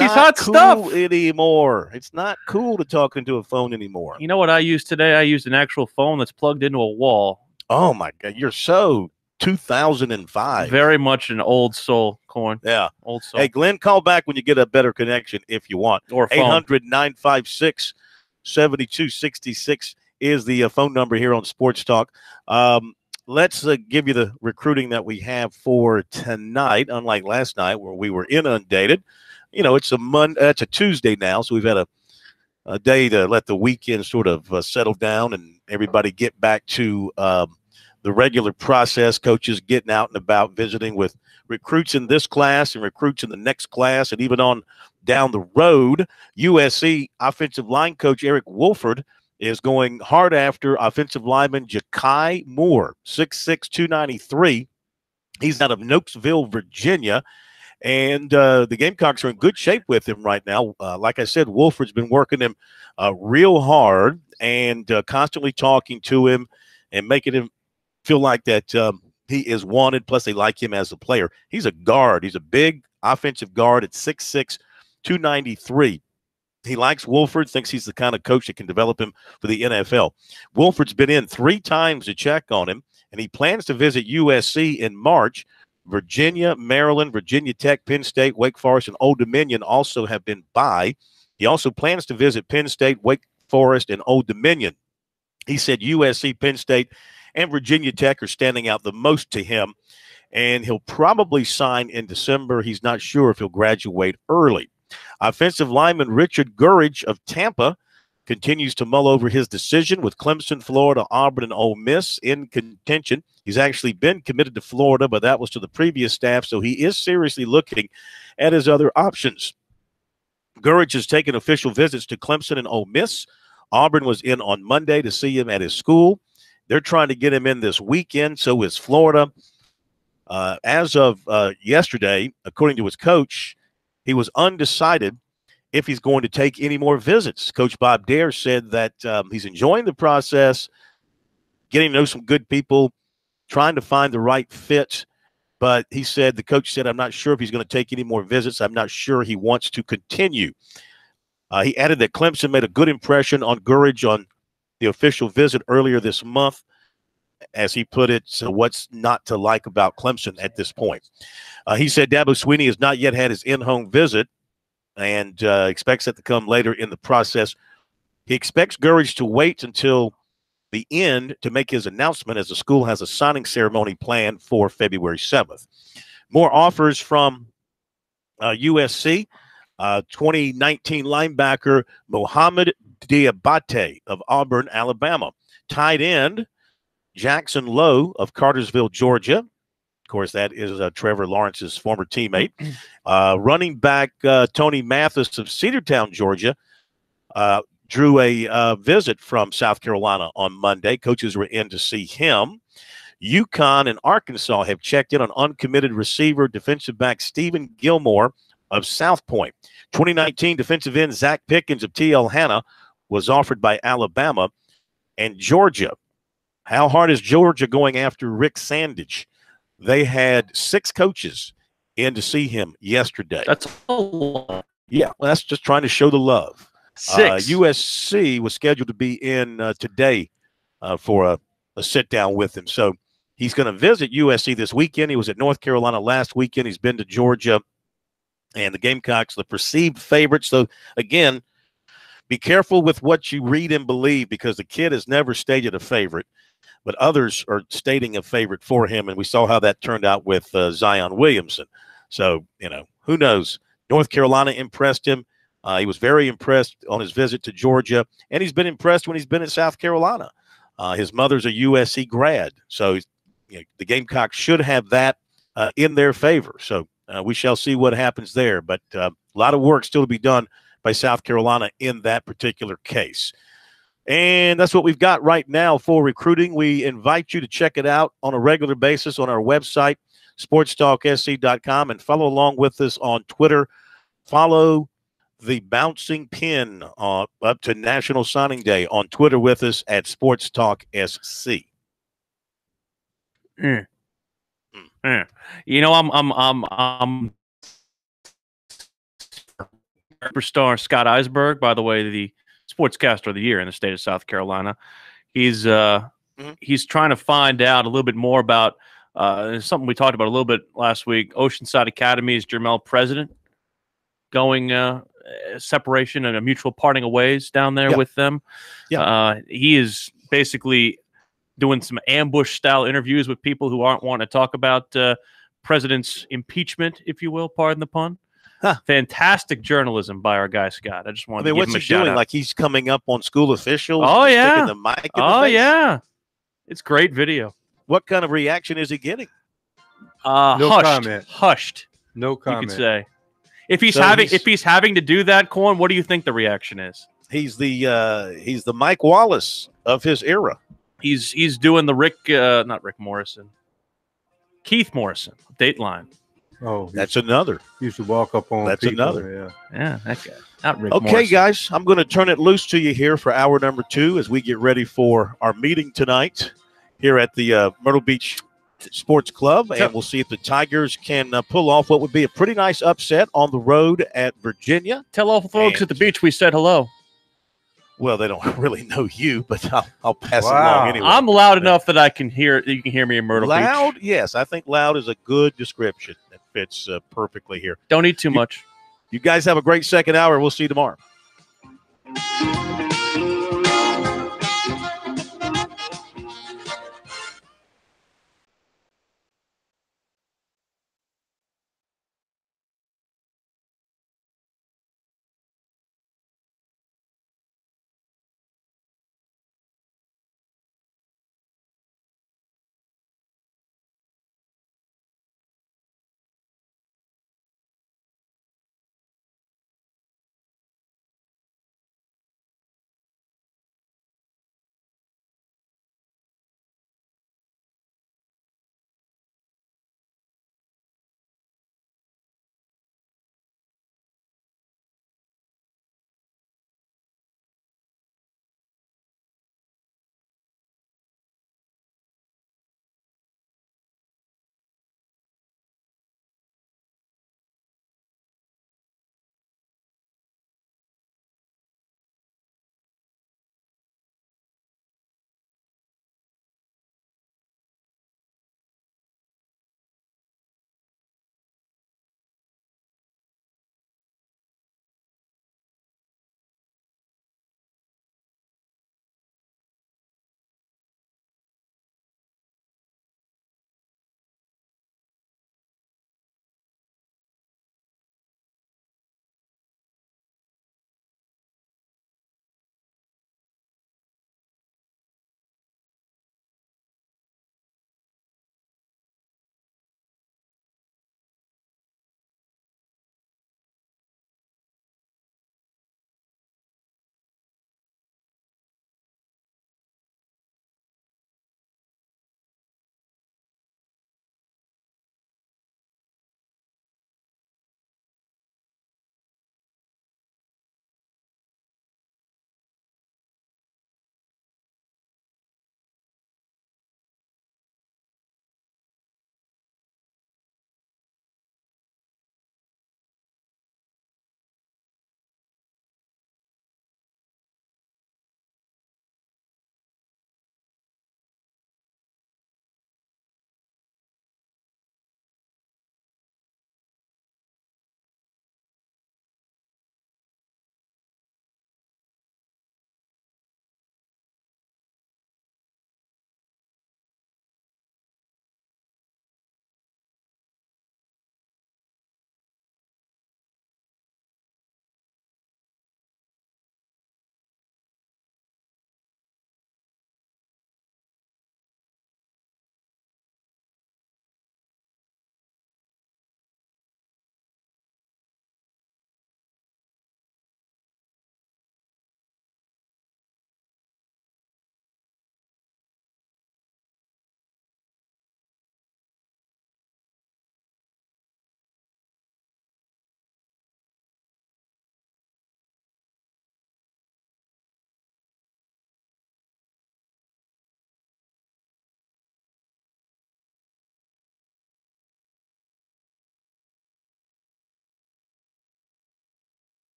hot cool stuff anymore. It's not cool to talk into a phone anymore. You know what I used today? I used an actual phone that's plugged into a wall. Oh my God, you're so 2005. Very much an old soul, Corn. Yeah, old soul. Hey, Glenn, call back when you get a better connection if you want. Or phone. 800-956-7266 is the phone number here on Sports Talk. Let's give you the recruiting that we have for tonight, unlike last night where we were inundated. It's it's a Tuesday now, so we've had a day to let the weekend sort of settle down and everybody get back to the regular process. Coaches getting out and about, visiting with recruits in this class and recruits in the next class, and even on down the road. USC offensive line coach Eric Wolford is going hard after offensive lineman Ja'Kai Moore, 6'6", 293. He's out of Nokesville, Virginia, and the Gamecocks are in good shape with him right now. Like I said, Wolford's been working him real hard and constantly talking to him and making him feel like that he is wanted, plus they like him as a player. He's a guard. He's a big offensive guard at 6'6", 293. He likes Wolford, thinks he's the kind of coach that can develop him for the NFL. Wolford's been in 3 times to check on him, and he plans to visit USC in March. Virginia, Maryland, Virginia Tech, Penn State, Wake Forest, and Old Dominion also have been by. He also plans to visit Penn State, Wake Forest, and Old Dominion. He said USC, Penn State, and Virginia Tech are standing out the most to him, and he'll probably sign in December. He's not sure if he'll graduate early. Offensive lineman Richard Gurridge of Tampa continues to mull over his decision with Clemson, Florida, Auburn, and Ole Miss in contention. He's actually been committed to Florida, but that was to the previous staff, so he is seriously looking at his other options. Gurridge has taken official visits to Clemson and Ole Miss. Auburn was in on Monday to see him at his school. They're trying to get him in this weekend, so is Florida. As of yesterday, according to his coach, he was undecided if he's going to take any more visits. Coach Bob Dare said that he's enjoying the process, getting to know some good people, trying to find the right fit. But he said, the coach said, I'm not sure if he's going to take any more visits. I'm not sure he wants to continue. He added that Clemson made a good impression on Gurridge on the official visit earlier this month. As he put it, so what's not to like about Clemson at this point? He said Dabo Swinney has not yet had his in-home visit and expects that to come later in the process. He expects Gurridge to wait until the end to make his announcement, as the school has a signing ceremony planned for February 7th. More offers from USC. 2019 linebacker Mohamed Diabate of Auburn, Alabama. Tight end Jackson Lowe of Cartersville, Georgia. Of course, that is Trevor Lawrence's former teammate. Running back Tony Mathis of Cedartown, Georgia, drew a visit from South Carolina on Monday. Coaches were in to see him. UConn and Arkansas have checked in on uncommitted receiver defensive back Stephen Gilmore of South Point. 2019 defensive end Zach Pickens of TL Hanna was offered by Alabama. And Georgia, how hard is Georgia going after Rick Sandage? They had 6 coaches in to see him yesterday. That's a lot. Yeah, well, that's just trying to show the love. 6. USC was scheduled to be in today for a sit-down with him. So he's going to visit USC this weekend. He was at North Carolina last weekend. He's been to Georgia. And the Gamecocks, the perceived favorites. So, again, be careful with what you read and believe, because the kid has never stated a favorite, but others are stating a favorite for him. And we saw how that turned out with Zion Williamson. So, who knows? North Carolina impressed him. He was very impressed on his visit to Georgia, and he's been impressed when he's been at South Carolina. His mother's a USC grad, so the Gamecocks should have that in their favor. So we shall see what happens there, but a lot of work still to be done by South Carolina in that particular case. And that's what we've got right now for recruiting. We invite you to check it out on a regular basis on our website, SportsTalkSC.com, and follow along with us on Twitter. Follow the Bouncing Pin up to National Signing Day on Twitter with us at SportsTalkSC. I'm superstar Scott Eisberg, by the way, the sportscaster of the year in the state of South Carolina. He's trying to find out a little bit more about something we talked about a little bit last week. Oceanside Academy is Jermel president, going separation and a mutual parting of ways down there with them. He is basically doing some ambush-style interviews with people who aren't wanting to talk about president's impeachment, if you will, pardon the pun. Fantastic journalism by our guy, Scott. I just wanted to give him a shout out. Like he's coming up on school officials? Oh, yeah. Sticking the mic in the face? Yeah. It's great video. What kind of reaction is he getting? No hushed. comment. Hushed. No comment. You could say. If he's having to do that, Corn, what do you think the reaction is? He's the Mike Wallace of his era. He's doing the not Rick Morrison, Keith Morrison, Dateline. Oh, that's another. Used to walk up on. That's people. another. Yeah, that guy. Not Rick Okay, Morrison. guys, I'm going to turn it loose to you here for hour number 2 as we get ready for our meeting tonight here at the Myrtle Beach Sports Club, and we'll see if the Tigers can pull off what would be a pretty nice upset on the road at Virginia. Tell all the folks at the beach we said hello. Well, they don't really know you, but I'll pass it along anyway. I'm loud enough that I can hear. You can hear me in Myrtle Beach. Loud, yes. I think loud is a good description that fits perfectly here. Don't eat too much. You guys have a great second hour. We'll see you tomorrow.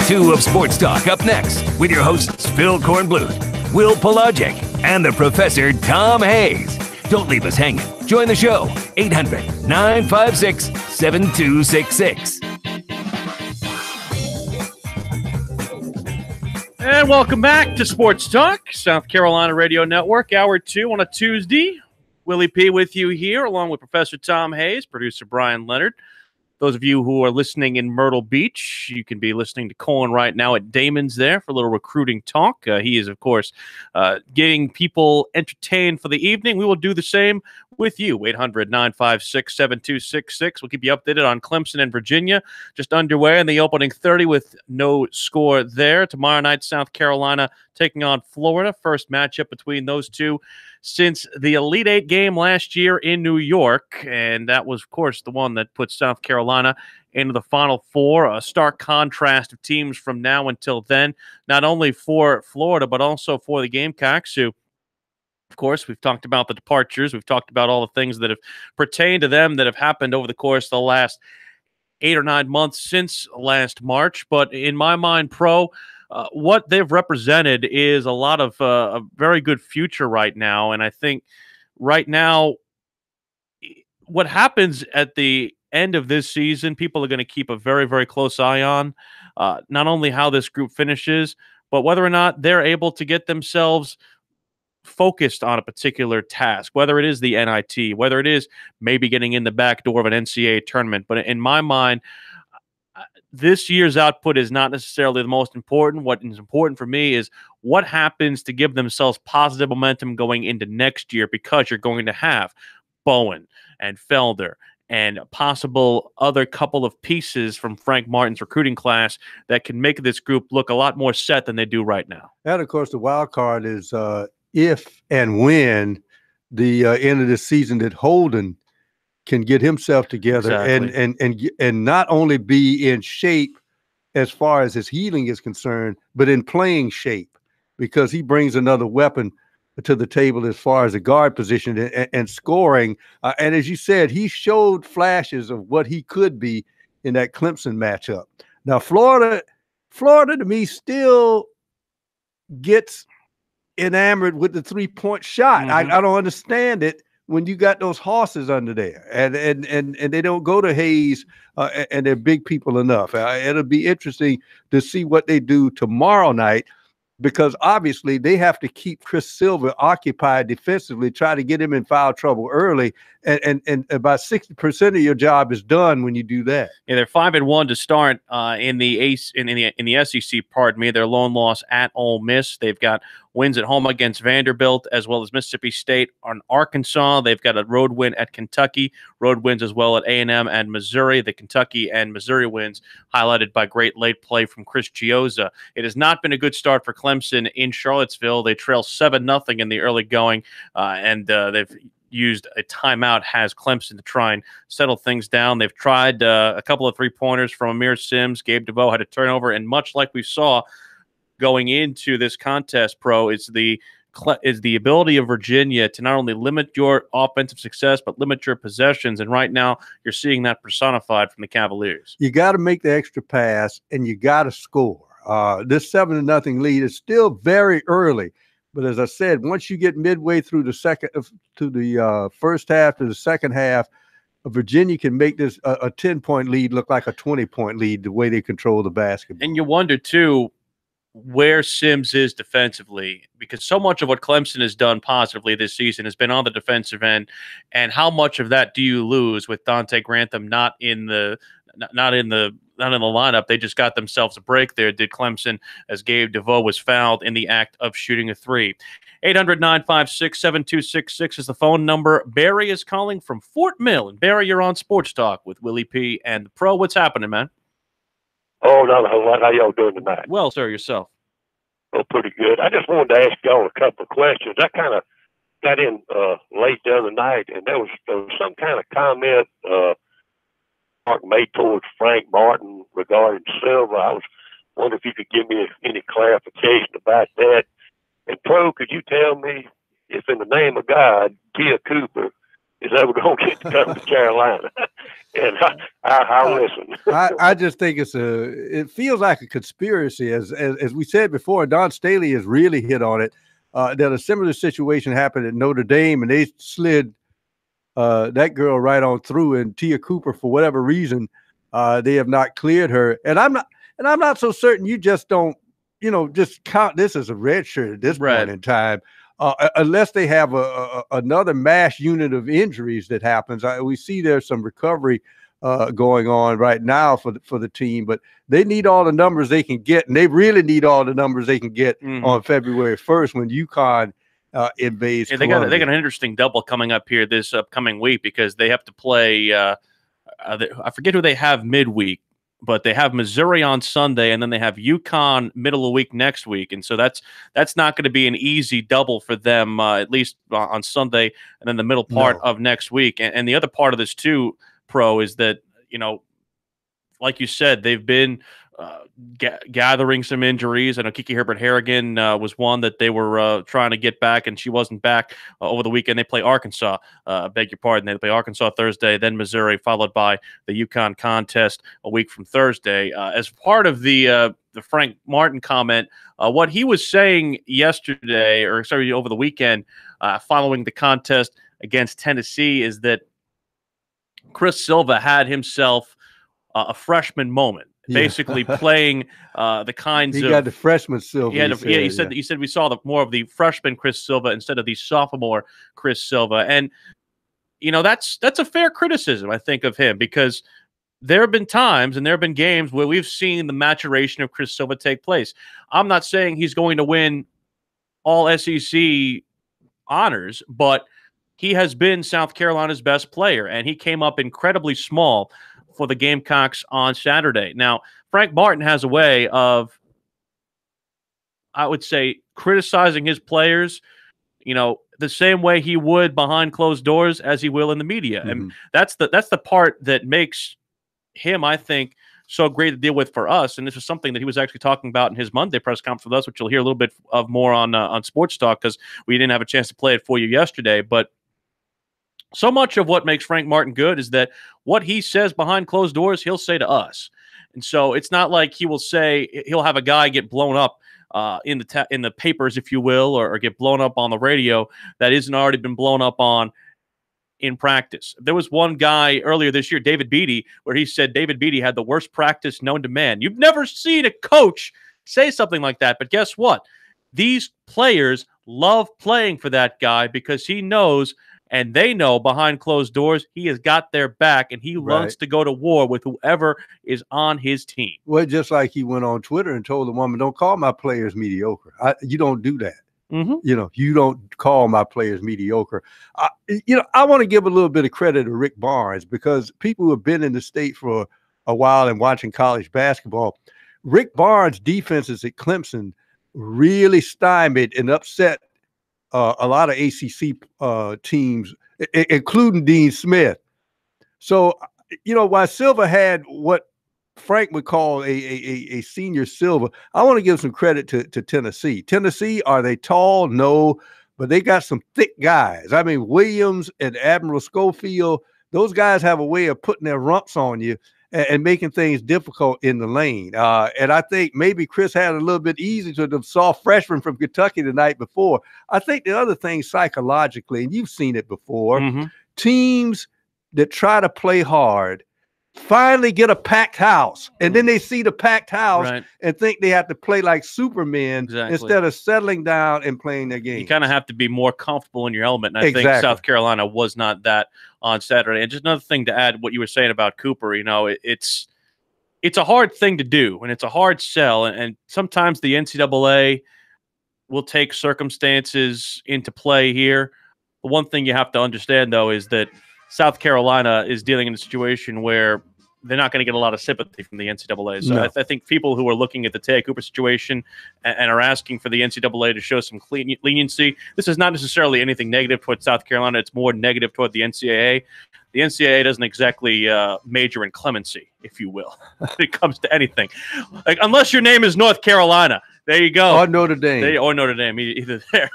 Hour 2 of Sports Talk up next with your hosts Phil Kornbluth, Will Pelagic, and the Professor Tom Hayes. Don't leave us hanging. Join the show, 800-956-7266. And welcome back to Sports Talk, South Carolina Radio Network, Hour 2 on a Tuesday. Willie P. with you here, along with Professor Tom Hayes, producer Brian Leonard. Those of you who are listening in Myrtle Beach, you can be listening to Colin right now at Damon's there for a little recruiting talk. He is, of course, getting people entertained for the evening. We will do the same with you. 800-956-7266. We'll keep you updated on Clemson and Virginia. Just underway in the opening 30 with no score there. Tomorrow night, South Carolina taking on Florida. First matchup between those two since the Elite Eight game last year in New York. And that was, of course, the one that put South Carolina into the Final Four. A stark contrast of teams from now until then, not only for Florida, but also for the Gamecocks, who, of course, we've talked about the departures. We've talked about all the things that have pertained to them that have happened over the course of the last 8 or 9 months since last March. But in my mind, what they've represented is a lot of a very good future right now. And I think right now, what happens at the end of this season, people are going to keep a very, very close eye on not only how this group finishes, but whether or not they're able to get themselves focused on a particular task, whether it is the NIT, whether it is maybe getting in the back door of an NCAA tournament. But in my mind, this year's output is not necessarily the most important. What is important for me is what happens to give themselves positive momentum going into next year, because you're going to have Bowen and Felder and a possible other couple of pieces from Frank Martin's recruiting class that can make this group look a lot more set than they do right now. And, of course, the wild card is if and when the end of the season that Holden can get himself together and not only be in shape as far as his healing is concerned, but in playing shape, because he brings another weapon to the table as far as the guard position and scoring. And as you said, he showed flashes of what he could be in that Clemson matchup. Now, Florida to me still gets enamored with the three-point shot. I don't understand it when you got those horses under there and they don't go to Hayes and they're big people enough. It'll be interesting to see what they do tomorrow night, because obviously they have to keep Chris Silver occupied defensively, try to get him in foul trouble early, and about 60% of your job is done when you do that. Yeah, they're 5-1 to start in the SEC. Pardon me. Their lone loss at Ole Miss. They've got wins at home against Vanderbilt, as well as Mississippi State and Arkansas. They've got a road win at Kentucky, road wins as well at A&M and Missouri. The Kentucky and Missouri wins highlighted by great late play from Chris Chiozza. It has not been a good start for Clemson in Charlottesville. They trail 7-0 in the early going, and they've used a timeout, has Clemson, to try and settle things down. They've tried a couple of three-pointers from Amir Sims. Gabe DeVoe had a turnover, and much like we saw going into this contest, is the ability of Virginia to not only limit your offensive success, but limit your possessions. And right now, you're seeing that personified from the Cavaliers. You got to make the extra pass, and you got to score. This 7-0 lead is still very early. But as I said, once you get midway through the first half to the second half, Virginia can make this a 10-point lead look like a 20-point lead the way they control the basketball. And you wonder, too, where Sims is defensively, because so much of what Clemson has done positively this season has been on the defensive end. And how much of that do you lose with Dante Grantham not in the lineup? They just got themselves a break there, did Clemson, as Gabe DeVoe was fouled in the act of shooting a three. 800-956-7266 is the phone number. Barry is calling from Fort Mill. And Barry, you're on Sports Talk with Willie P. and the Pro. What's happening, man? Oh, not a whole lot. How y'all doing tonight? Well, sir, yourself. Oh, pretty good. I just wanted to ask y'all a couple of questions. I kind of got in late the other night, and there was some kind of comment Mark made towards Frank Martin regarding Silver. I was wondering if you could give me any clarification about that. And Pro, could you tell me if, in the name of God, Kia Cooper is ever going to get to come to Carolina? And I'll listen. I just think it feels like a conspiracy, as we said before. Don Staley has really hit on it. That a similar situation happened at Notre Dame, and they slid that girl right on through. And Tia Cooper, for whatever reason, they have not cleared her. And I'm not so certain. You just don't, just count this as a red shirt at this point in time. Unless they have another mass unit of injuries that happens. We see there's some recovery going on right now for the team, but they need all the numbers they can get, and they really need all the numbers they can get on February 1st when UConn invades. Yeah, they got an interesting double coming up here this upcoming week, because they have to play. I forget who they have midweek, but they have Missouri on Sunday, and then they have UConn middle of week next week, and so that's not going to be an easy double for them, at least on Sunday, and then the middle part of next week. And the other part of this too, Pro, is that, like you said, they've been gathering some injuries. I know Kiki Herbert-Harrigan was one that they were trying to get back, and she wasn't back over the weekend. They play Arkansas. Beg your pardon. They play Arkansas Thursday, then Missouri, followed by the UConn contest a week from Thursday. As part of the Frank Martin comment, what he was saying yesterday, or sorry, over the weekend, following the contest against Tennessee, is that Chris Silva had himself a freshman moment, basically playing the kinds of. He got the freshman Silva. He said we saw more of the freshman Chris Silva instead of the sophomore Chris Silva, and that's a fair criticism, I think, of him, because there have been times and there have been games where we've seen the maturation of Chris Silva take place. I'm not saying he's going to win all SEC honors, but he has been South Carolina's best player, and he came up incredibly small for the Gamecocks on Saturday. Now, Frank Martin has a way of, I would say, criticizing his players, the same way he would behind closed doors as he will in the media. And that's the part that makes him, I think, so great to deal with for us. And this is something that he was actually talking about in his Monday press conference with us, which you'll hear a little bit of more on Sports Talk, because we didn't have a chance to play it for you yesterday. But so much of what makes Frank Martin good is that what he says behind closed doors, he'll say to us. And so it's not like he'll have a guy get blown up in the papers, if you will, or get blown up on the radio that isn't already been blown up on in practice. There was one guy earlier this year, David Beatty, where he said David Beatty had the worst practice known to man. You've never seen a coach say something like that, but guess what? These players love playing for that guy because he knows, and they know behind closed doors, he has got their back, and he wants to go to war with whoever is on his team. Well, just like he went on Twitter and told the woman, "Don't call my players mediocre. You don't do that. You don't call my players mediocre." I want to give a little bit of credit to Rick Barnes, because people who have been in the state for a while and watching college basketball, Rick Barnes' defenses at Clemson really stymied and upset a lot of ACC teams, including Dean Smith. So, while Silva had what Frank would call a senior Silva, I want to give some credit to Tennessee. Tennessee, are they tall? No, but they got some thick guys. I mean, Williams and Admiral Schofield, those guys have a way of putting their rumps on you and making things difficult in the lane. And I think maybe Chris had a little bit easy to the soft freshman from Kentucky the night before. I think the other thing psychologically, and you've seen it before, teams that try to play hard finally get a packed house, and then they see the packed house and think they have to play like Supermen instead of settling down and playing their game. You kind of have to be more comfortable in your element, and I think South Carolina was not that on Saturday. And just another thing to add, what you were saying about Cooper, it's a hard thing to do, and it's a hard sell, and sometimes the NCAA will take circumstances into play here. The one thing you have to understand, though, is that South Carolina is dealing in a situation where they're not going to get a lot of sympathy from the NCAA. So I think people who are looking at the Taya Cooper situation and are asking for the NCAA to show some leniency, this is not necessarily anything negative toward South Carolina. It's more negative toward the NCAA. The NCAA doesn't exactly major in clemency, if you will, when it comes to anything. Like, unless your name is North Carolina. There you go. Or Notre Dame. Or Notre Dame, either there.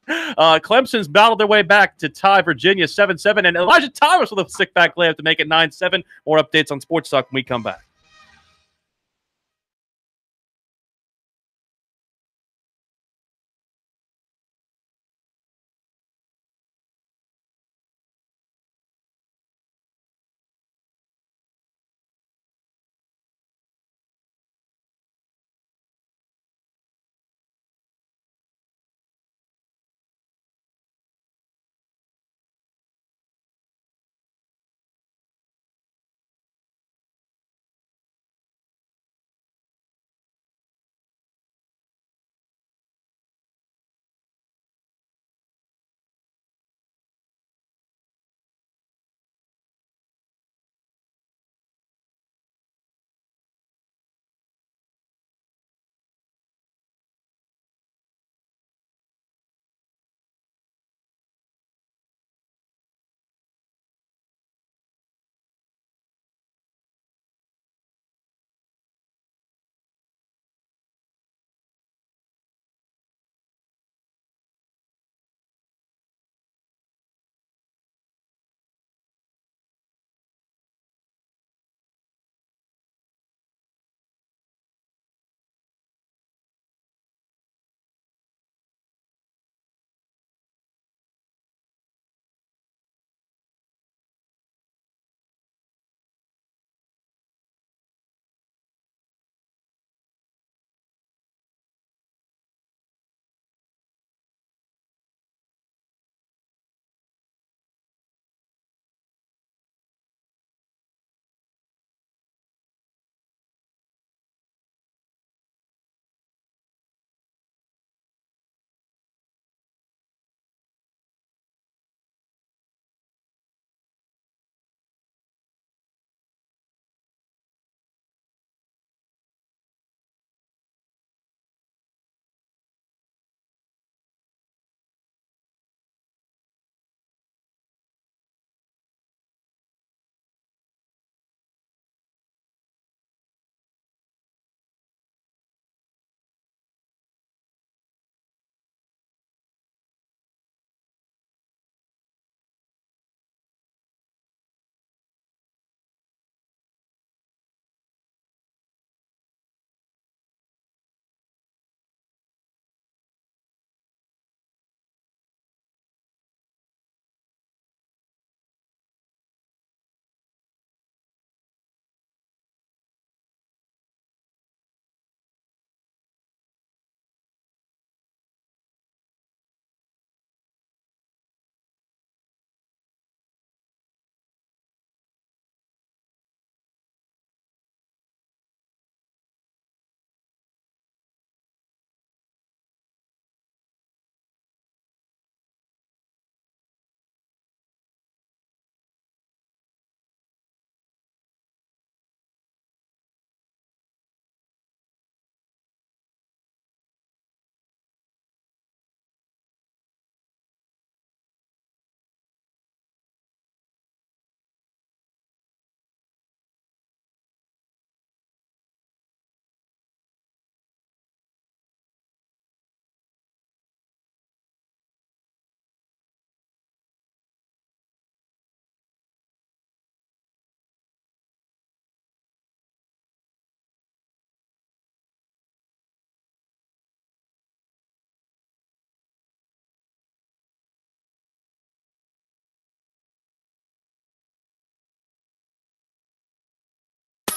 Clemson's battled their way back to tie Virginia 7-7, and Elijah Thomas with a sick back layup to make it 9-7. More updates on Sports Talk when we come back.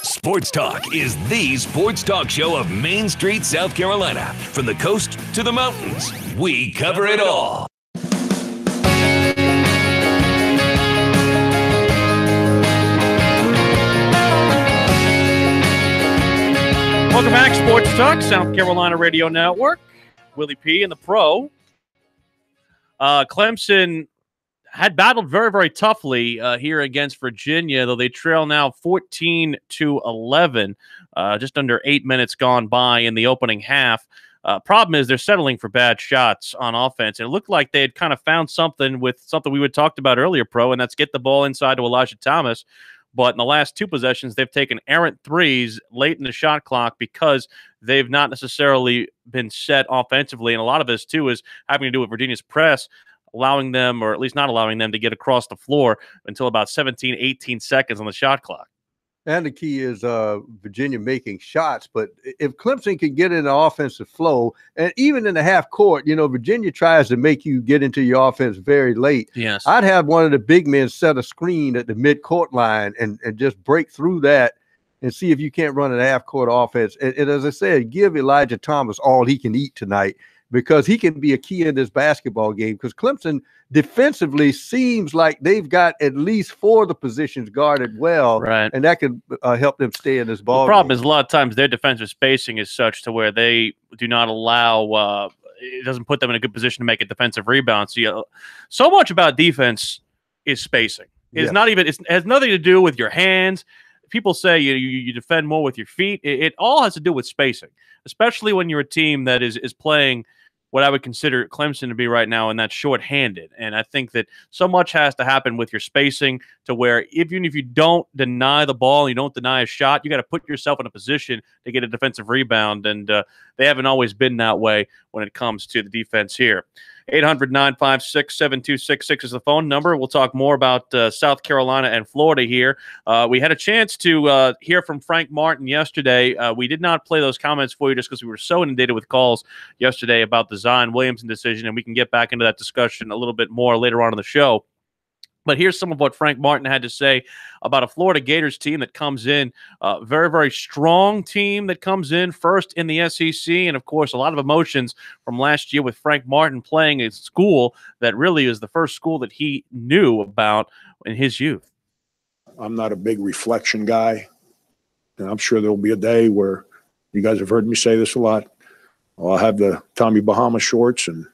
Sports Talk is the sports talk show of Main Street, South Carolina. From the coast to the mountains, we cover it all. Welcome back, Sports Talk, South Carolina Radio Network. Willie P. and the Pro. Clemson had battled very, very toughly here against Virginia, though they trail now 14-11, just under 8 minutes gone by in the opening half. Problem is they're settling for bad shots on offense. And it looked like they had kind of found something with something we had talked about earlier, Pro, and that's get the ball inside to Elijah Thomas. But in the last 2 possessions, they've taken errant threes late in the shot clock because they've not necessarily been set offensively. And a lot of this, too, is having to do with Virginia's press, allowing them, or at least not allowing them, to get across the floor until about 17, 18 seconds on the shot clock. And the key is Virginia making shots. But if Clemson can get in the offensive flow, and even in the half court, Virginia tries to make you get into your offense very late. Yes. I'd have one of the big men set a screen at the mid-court line and just break through that and see if you can't run an half-court offense. And as I said, give Elijah Thomas all he can eat tonight, because he can be a key in this basketball game, because Clemson defensively seems like they've got at least 4 of the positions guarded well, right, and that could help them stay in this ball. The problem is a lot of times their defensive spacing is such to where they do not allow it doesn't put them in a good position to make a defensive rebound. So much about defense is spacing. It's not even, it has nothing to do with your hands. People say you defend more with your feet. It all has to do with spacing, especially when you're a team that is playing what I would consider Clemson to be right now, and that's shorthanded. And I think that so much has to happen with your spacing to where even if you don't deny the ball, you don't deny a shot, you got to put yourself in a position to get a defensive rebound. And they haven't always been that way when it comes to the defense here. 800-956-7266 is the phone number. We'll talk more about South Carolina and Florida here. We had a chance to hear from Frank Martin yesterday. We did not play those comments for you just because we were so inundated with calls yesterday about the Zion Williamson decision, and we can get back into that discussion a little bit more later on in the show. But here's some of what Frank Martin had to say about a Florida Gators team that comes in, a very, very strong team that comes in first in the SEC. And, of course, a lot of emotions from last year with Frank Martin playing at school that really is the first school that he knew about in his youth. I'm not a big reflection guy, and I'm sure there'll be a day where you guys have heard me say this a lot. I'll have the Tommy Bahama shorts and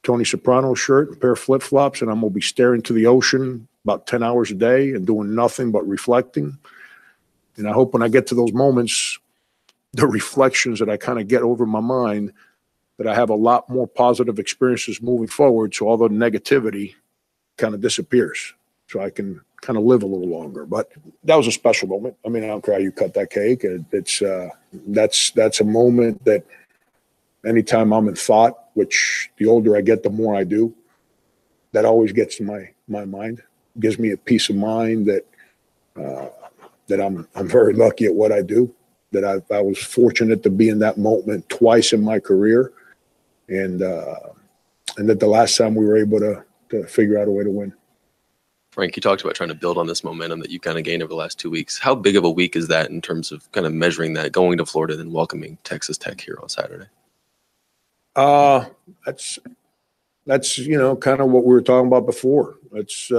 Tony Soprano shirt, a pair of flip-flops, and I'm going to be staring to the ocean about 10 hours a day and doing nothing but reflecting. And I hope when I get to those moments, the reflections that I kind of get over my mind, that I have a lot more positive experiences moving forward, so all the negativity kind of disappears, so I can kind of live a little longer. But that was a special moment. I mean, I don't care how you cut that cake. It's that's a moment that anytime I'm in thought, which the older I get, the more I do, that always gets to my mind. It gives me a peace of mind that I'm very lucky at what I do, that I was fortunate to be in that moment twice in my career, and that the last time we were able to figure out a way to win. Frank, you talked about trying to build on this momentum that you kind of gained over the last 2 weeks. How big of a week is that in terms of kind of measuring that, going to Florida and welcoming Texas Tech here on Saturday? That's kind of what we were talking about before. It's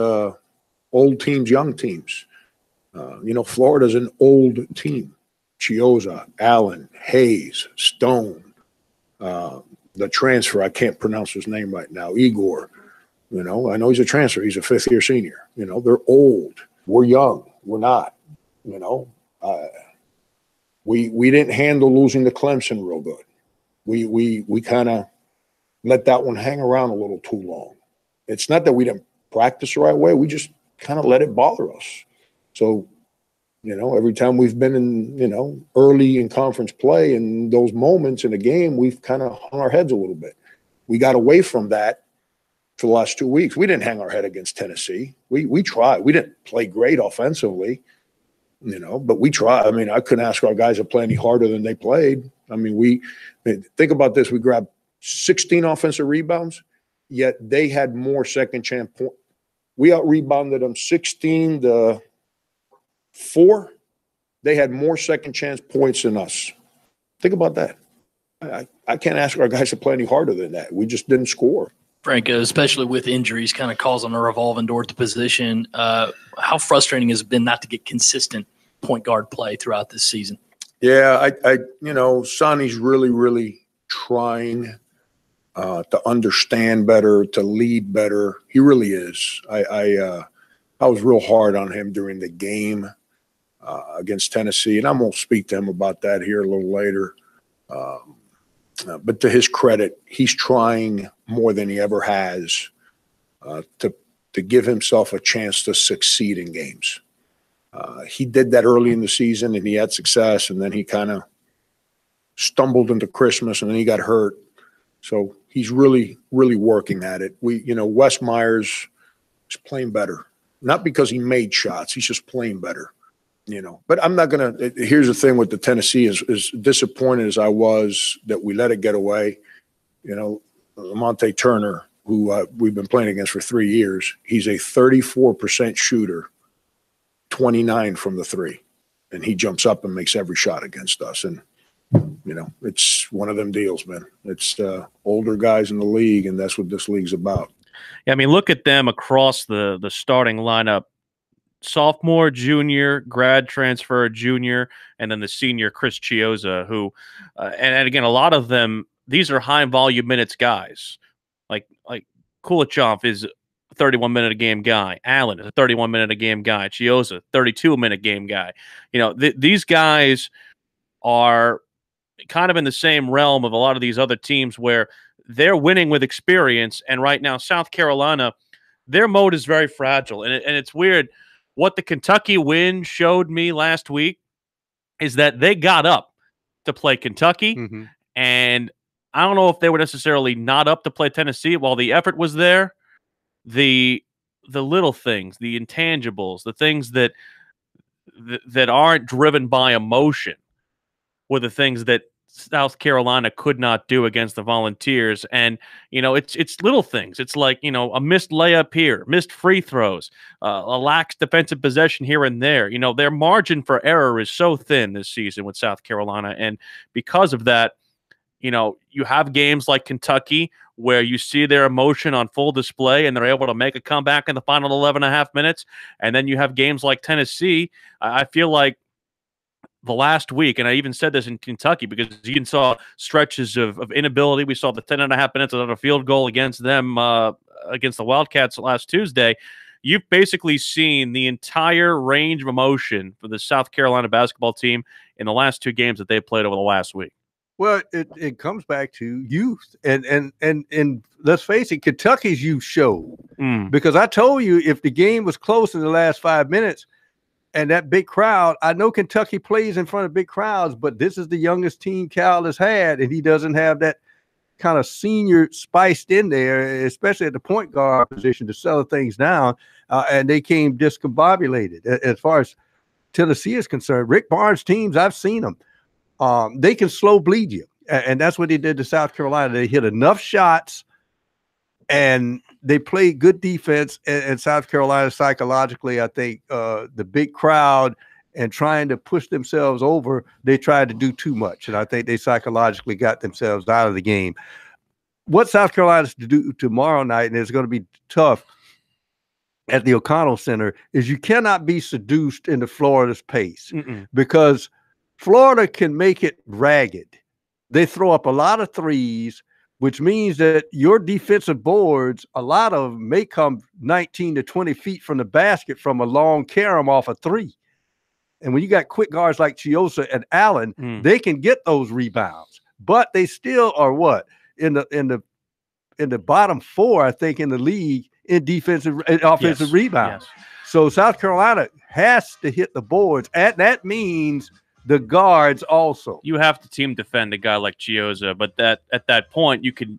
old teams, young teams. Florida's an old team. Chioza, Allen, Hayes, Stone, the transfer, I can't pronounce his name right now, Igor. I know he's a transfer. He's a fifth-year senior. They're old. We're young. We're not. We didn't handle losing to Clemson real good. We kind of let that one hang around a little too long. It's not that we didn't practice the right way. We just kind of let it bother us. So, every time we've been in, early in conference play and those moments in the game, we've kind of hung our heads a little bit. We got away from that for the last 2 weeks. We didn't hang our head against Tennessee. We tried. We didn't play great offensively, but we tried. I mean, I couldn't ask our guys to play any harder than they played. I mean, think about this. We grabbed 16 offensive rebounds, yet they had more second chance points. We out-rebounded them 16-4. They had more second chance points than us. Think about that. I can't ask our guys to play any harder than that. We just didn't score. Frank, especially with injuries kind of causing a revolving door at the position, how frustrating has it been not to get consistent point guard play throughout this season? Yeah, Sonny's really, really trying to understand better, to lead better. He really is. I was real hard on him during the game against Tennessee, and I'm going to speak to him about that here a little later. But to his credit, he's trying more than he ever has to give himself a chance to succeed in games. He did that early in the season, and he had success, and then he kind of stumbled into Christmas, and then he got hurt. So he's really, really working at it. Wes Myers is playing better, not because he made shots. He's just playing better, But I'm not going to – here's the thing with the Tennessee is disappointed as I was that we let it get away. Lamonte Turner, who we've been playing against for 3 years, he's a 34% shooter, 29 from the three. And he jumps up and makes every shot against us. And, it's one of them deals, man. It's older guys in the league, and that's what this league's about. Yeah, I mean, look at them across the starting lineup. Sophomore, junior, grad transfer, junior, and then the senior, Chris Chiozza, who, and again, a lot of them, these are high-volume minutes guys. Like Kulichov is a 31-minute-a-game guy. Allen is a 31-minute-a-game guy. Chiozza, 32-minute game guy. These guys are kind of in the same realm of a lot of these other teams where they're winning with experience. And right now, South Carolina, their mode is very fragile. And it's weird. What the Kentucky win showed me last week is that they got up to play Kentucky. Mm-hmm. And I don't know if they were necessarily not up to play Tennessee while the effort was there. The little things, the intangibles, the things that aren't driven by emotion were the things that South Carolina could not do against the Volunteers. And, it's little things. It's like, a missed layup here, missed free throws, a lax defensive possession here and there. Their margin for error is so thin this season with South Carolina. And because of that, you have games like Kentucky where you see their emotion on full display and they're able to make a comeback in the final 11 and a half minutes. And then you have games like Tennessee. I feel like the last week, and I even said this in Kentucky, because you even saw stretches of inability. We saw the 10 and a half minutes of a field goal against them, against the Wildcats last Tuesday. You've basically seen the entire range of emotion for the South Carolina basketball team in the last two games that they've played over the last week. Well, it comes back to youth, and let's face it, Kentucky's youth showed. Because I told you, if the game was close in the last 5 minutes, and that big crowd, I know Kentucky plays in front of big crowds, but this is the youngest team Cal has had, and he doesn't have that kind of senior spiced in there, especially at the point guard position, to settle things down. And they came discombobulated. As far as Tennessee is concerned, Rick Barnes' teams, I've seen them. They can slow bleed you. And that's what they did to South Carolina. They hit enough shots, and they played good defense. And South Carolina, psychologically, I think the big crowd and trying to push themselves over, they tried to do too much. And I think they psychologically got themselves out of the game. What South Carolina's to do tomorrow night, and it's going to be tough at the O'Connell Center, is you cannot be seduced into Florida's pace. Because Florida can make it ragged. They throw up a lot of threes, which means that your defensive boards, a lot of them may come 19 to 20 feet from the basket from a long carom off a three. And when you got quick guards like Chiozza and Allen, they can get those rebounds. But they still are what? In the bottom four, I think, in the league in defensive and offensive rebounds. So South Carolina has to hit the boards, and that means the guards also. You have to team defend a guy like Chiozza, but that at that point you can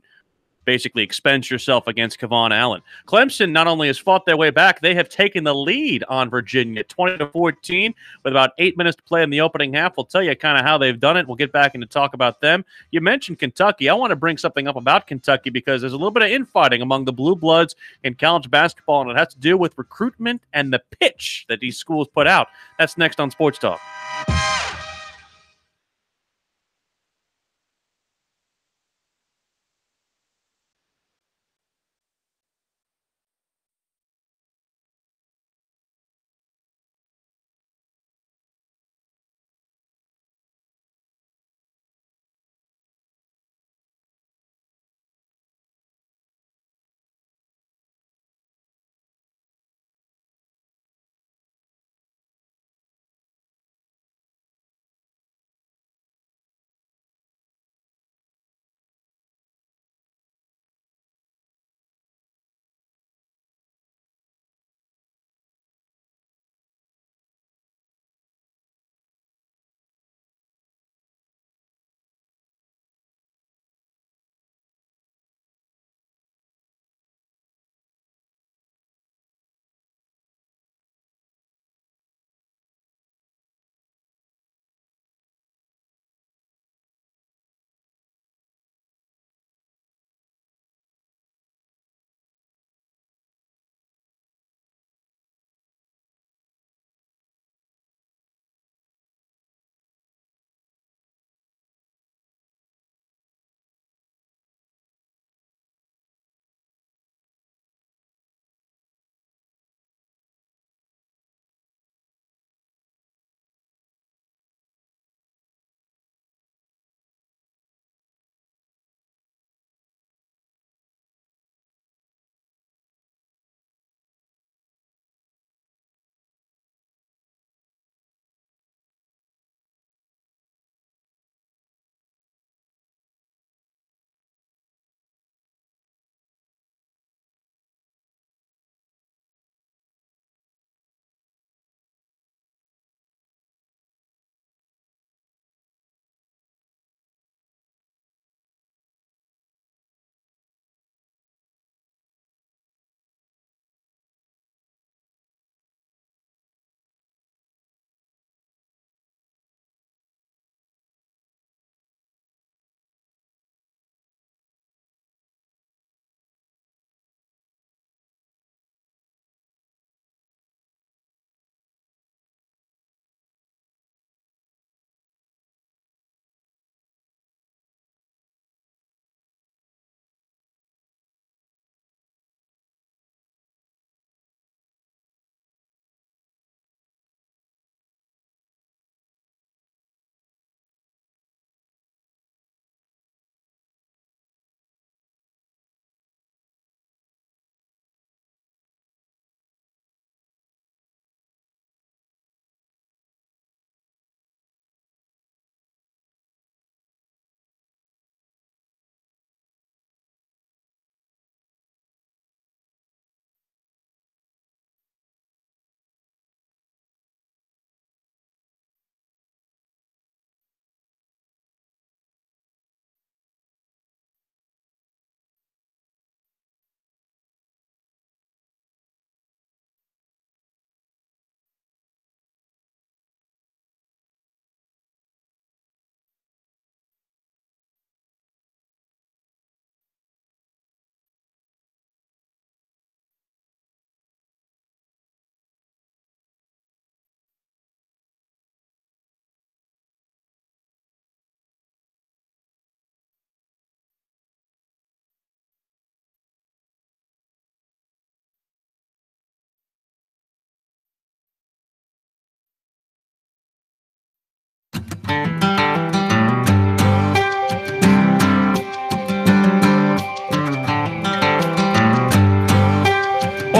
basically expense yourself against Kevon Allen. Clemson not only has fought their way back, they have taken the lead on Virginia 20-14 with about 8 minutes to play in the opening half. We'll tell you kind of how they've done it. We'll get back into talk about them. You mentioned Kentucky. I want to bring something up about Kentucky because there's a little bit of infighting among the Blue Bloods in college basketball, and it has to do with recruitment and the pitch that these schools put out. That's next on Sports Talk.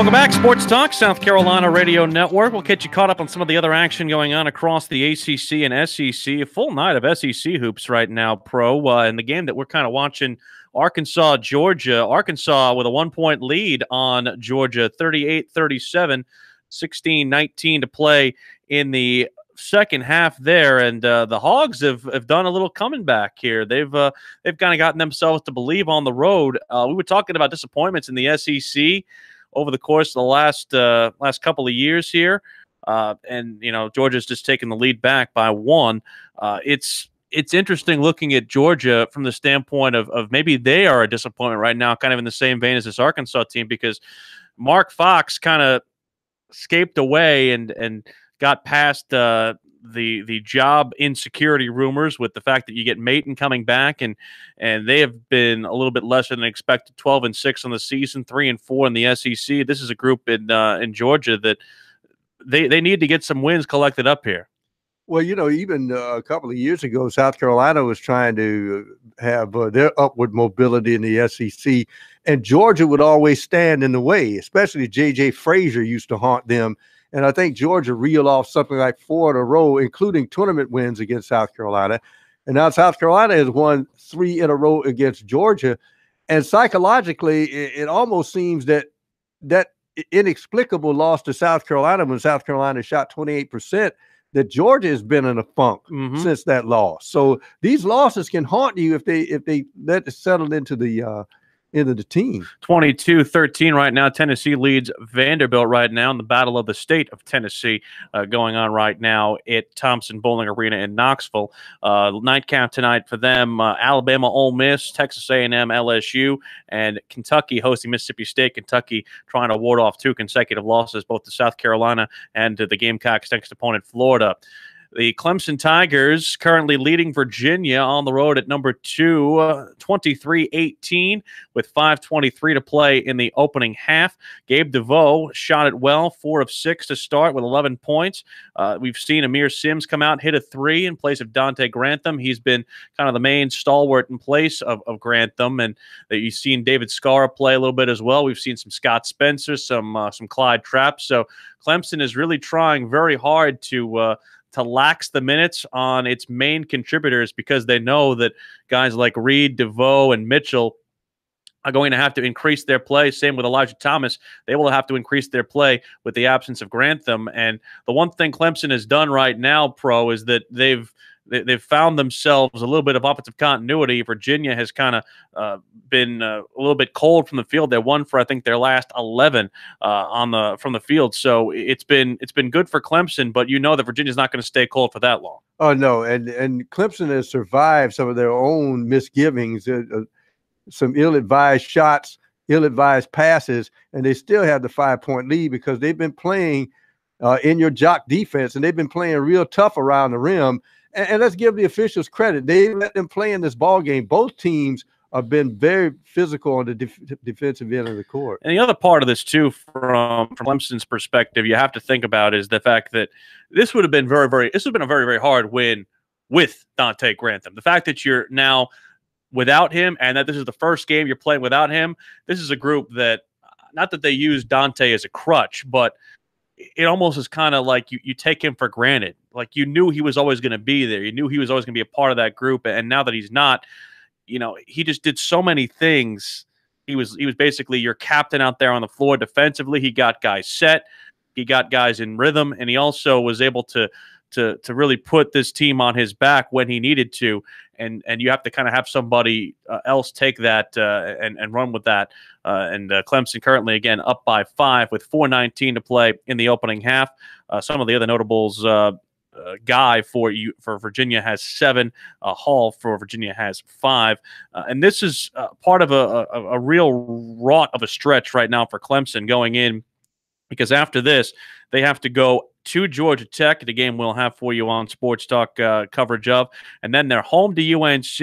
Welcome back, Sports Talk, South Carolina Radio Network. We'll get you caught up on some of the other action going on across the ACC and SEC. A full night of SEC hoops right now, Pro. In the game that we're kind of watching, Arkansas, Georgia. Arkansas with a 1-point lead on Georgia, 38-37, 16-19 to play in the second half there, and the Hogs have done a little coming back here. They've kind of gotten themselves to believe on the road. We were talking about disappointments in the SEC over the course of the last couple of years here, and Georgia's just taken the lead back by 1. It's interesting looking at Georgia from the standpoint of maybe they are a disappointment right now, kind of in the same vein as this Arkansas team, because Mark Fox kind of escaped away and got past the job insecurity rumors with the fact that you get Maton coming back, and they have been a little bit lesser than expected, 12-6 on the season, 3-4 in the SEC. This is a group in Georgia that they need to get some wins collected up here. Well, even a couple of years ago, South Carolina was trying to have their upward mobility in the SEC, and Georgia would always stand in the way, especially J.J. Frazier used to haunt them. And I think Georgia reeled off something like 4 in a row, including tournament wins against South Carolina. And now South Carolina has won 3 in a row against Georgia. And psychologically, it almost seems that inexplicable loss to South Carolina when South Carolina shot 28%, that Georgia has been in a funk since that loss. So these losses can haunt you if they let it settle into the team. 22-13 right now. Tennessee leads Vanderbilt right now in the Battle of the State of Tennessee going on right now at Thompson Bowling Arena in Knoxville. Nightcap tonight for them, Alabama, Ole Miss, Texas A&M, LSU, and Kentucky hosting Mississippi State. Kentucky trying to ward off 2 consecutive losses, both to South Carolina and to the Gamecocks' next opponent, Florida. The Clemson Tigers currently leading Virginia on the road at number 2, 23-18, with 5:23 to play in the opening half. Gabe DeVoe shot it well, 4 of 6 to start with 11 points. We've seen Amir Sims come out, hit a 3 in place of Dante Grantham. He's been kind of the main stalwart in place of Grantham, and you've seen David Scarra play a little bit as well. We've seen some Scott Spencer, some Clyde Trapp. So Clemson is really trying very hard to lax the minutes on its main contributors, because they know that guys like Reed, DeVoe, and Mitchell are going to have to increase their play. Same with Elijah Thomas. They will have to increase their play with the absence of Grantham. And the one thing Clemson has done right now, Pro, is that they've found themselves a little bit of offensive continuity. Virginia has kind of been a little bit cold from the field. They won for, I think, their last 11 from the field. So it's been good for Clemson, but that Virginia's not going to stay cold for that long. Oh no, and Clemson has survived some of their own misgivings, some ill-advised shots, ill-advised passes, and they still have the 5-point lead because they've been playing in your jock defense, and they've been playing real tough around the rim. And let's give the officials credit. They let them play in this ball game. Both teams have been very physical on the defensive end of the court. And the other part of this, too, from Clemson's perspective, you have to think about is the fact that this would have been a very, very hard win with Dante Grantham. The fact that you're now without him and that this is the first game you're playing without him, this is a group that, not that they use Dante as a crutch, but it almost is kind of like you take him for granted. Like you knew he was always going to be there. You knew he was always going to be a part of that group. And now that he's not, he just did so many things. He was basically your captain out there on the floor defensively. He got guys set. He got guys in rhythm. And he also was able to really put this team on his back when he needed to. And you have to kind of have somebody else take that and run with that. And Clemson currently, again, up by 5 with 4:19 to play in the opening half. Some of the other notables, Guy for Virginia has 7. Hall for Virginia has 5. And this is part of a real rot of a stretch right now for Clemson going in, because after this, they have to go to Georgia Tech, the game we'll have for you on Sports Talk coverage of, and then they're home to UNC,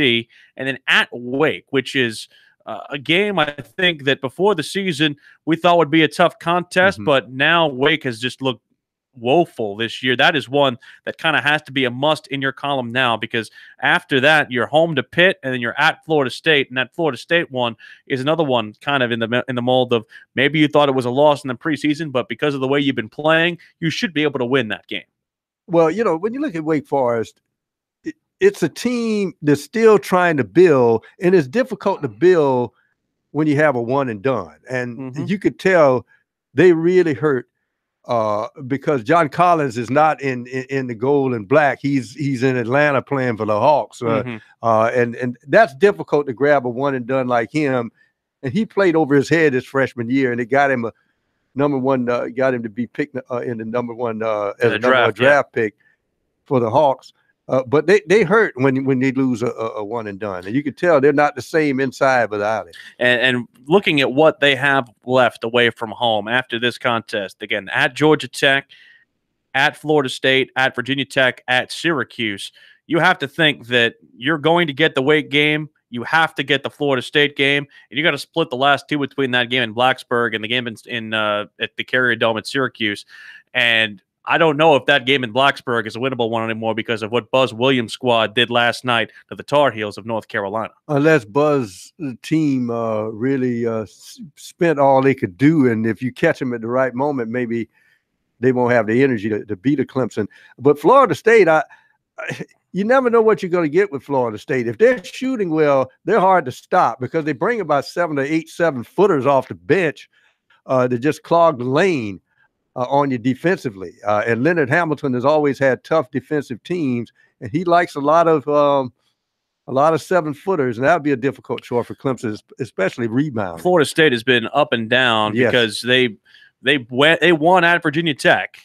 and then at Wake, which is a game I think that before the season we thought would be a tough contest, but now Wake has just looked woeful this year. That is one that kind of has to be a must in your column now, because after that you're home to Pitt and then you're at Florida State, and that Florida State one is another one kind of in the mold of maybe you thought it was a loss in the preseason, but because of the way you've been playing, you should be able to win that game. Well, when you look at Wake Forest, it's a team that's still trying to build, and it's difficult to build when you have a one and done. And you could tell they really hurt because John Collins is not in the gold and black. He's in Atlanta playing for the Hawks. And that's difficult to grab a one and done like him. And he played over his head his freshman year, and it got him got him to be picked in the number one as a draft pick for the Hawks. But they hurt when they lose a one and done, and you can tell they're not the same inside without it. And looking at what they have left away from home after this contest, again, at Georgia Tech, at Florida State, at Virginia Tech, at Syracuse, you have to think that you're going to get the Wake game. You have to get the Florida State game, and you got to split the last two between that game in Blacksburg and the game at the Carrier Dome at Syracuse. And I don't know if that game in Blacksburg is a winnable one anymore because of what Buzz Williams' squad did last night to the Tar Heels of North Carolina. Unless Buzz's team really spent all they could do, and if you catch them at the right moment, maybe they won't have the energy to beat a Clemson. But Florida State, you never know what you're going to get with Florida State. If they're shooting well, they're hard to stop because they bring about 7 or 8 7-footers off the bench to just clog the lane on you defensively. And Leonard Hamilton has always had tough defensive teams, and he likes a lot of 7-footers, and that would be a difficult chore for Clemson, especially rebounding. Florida State has been up and down because they won at Virginia Tech.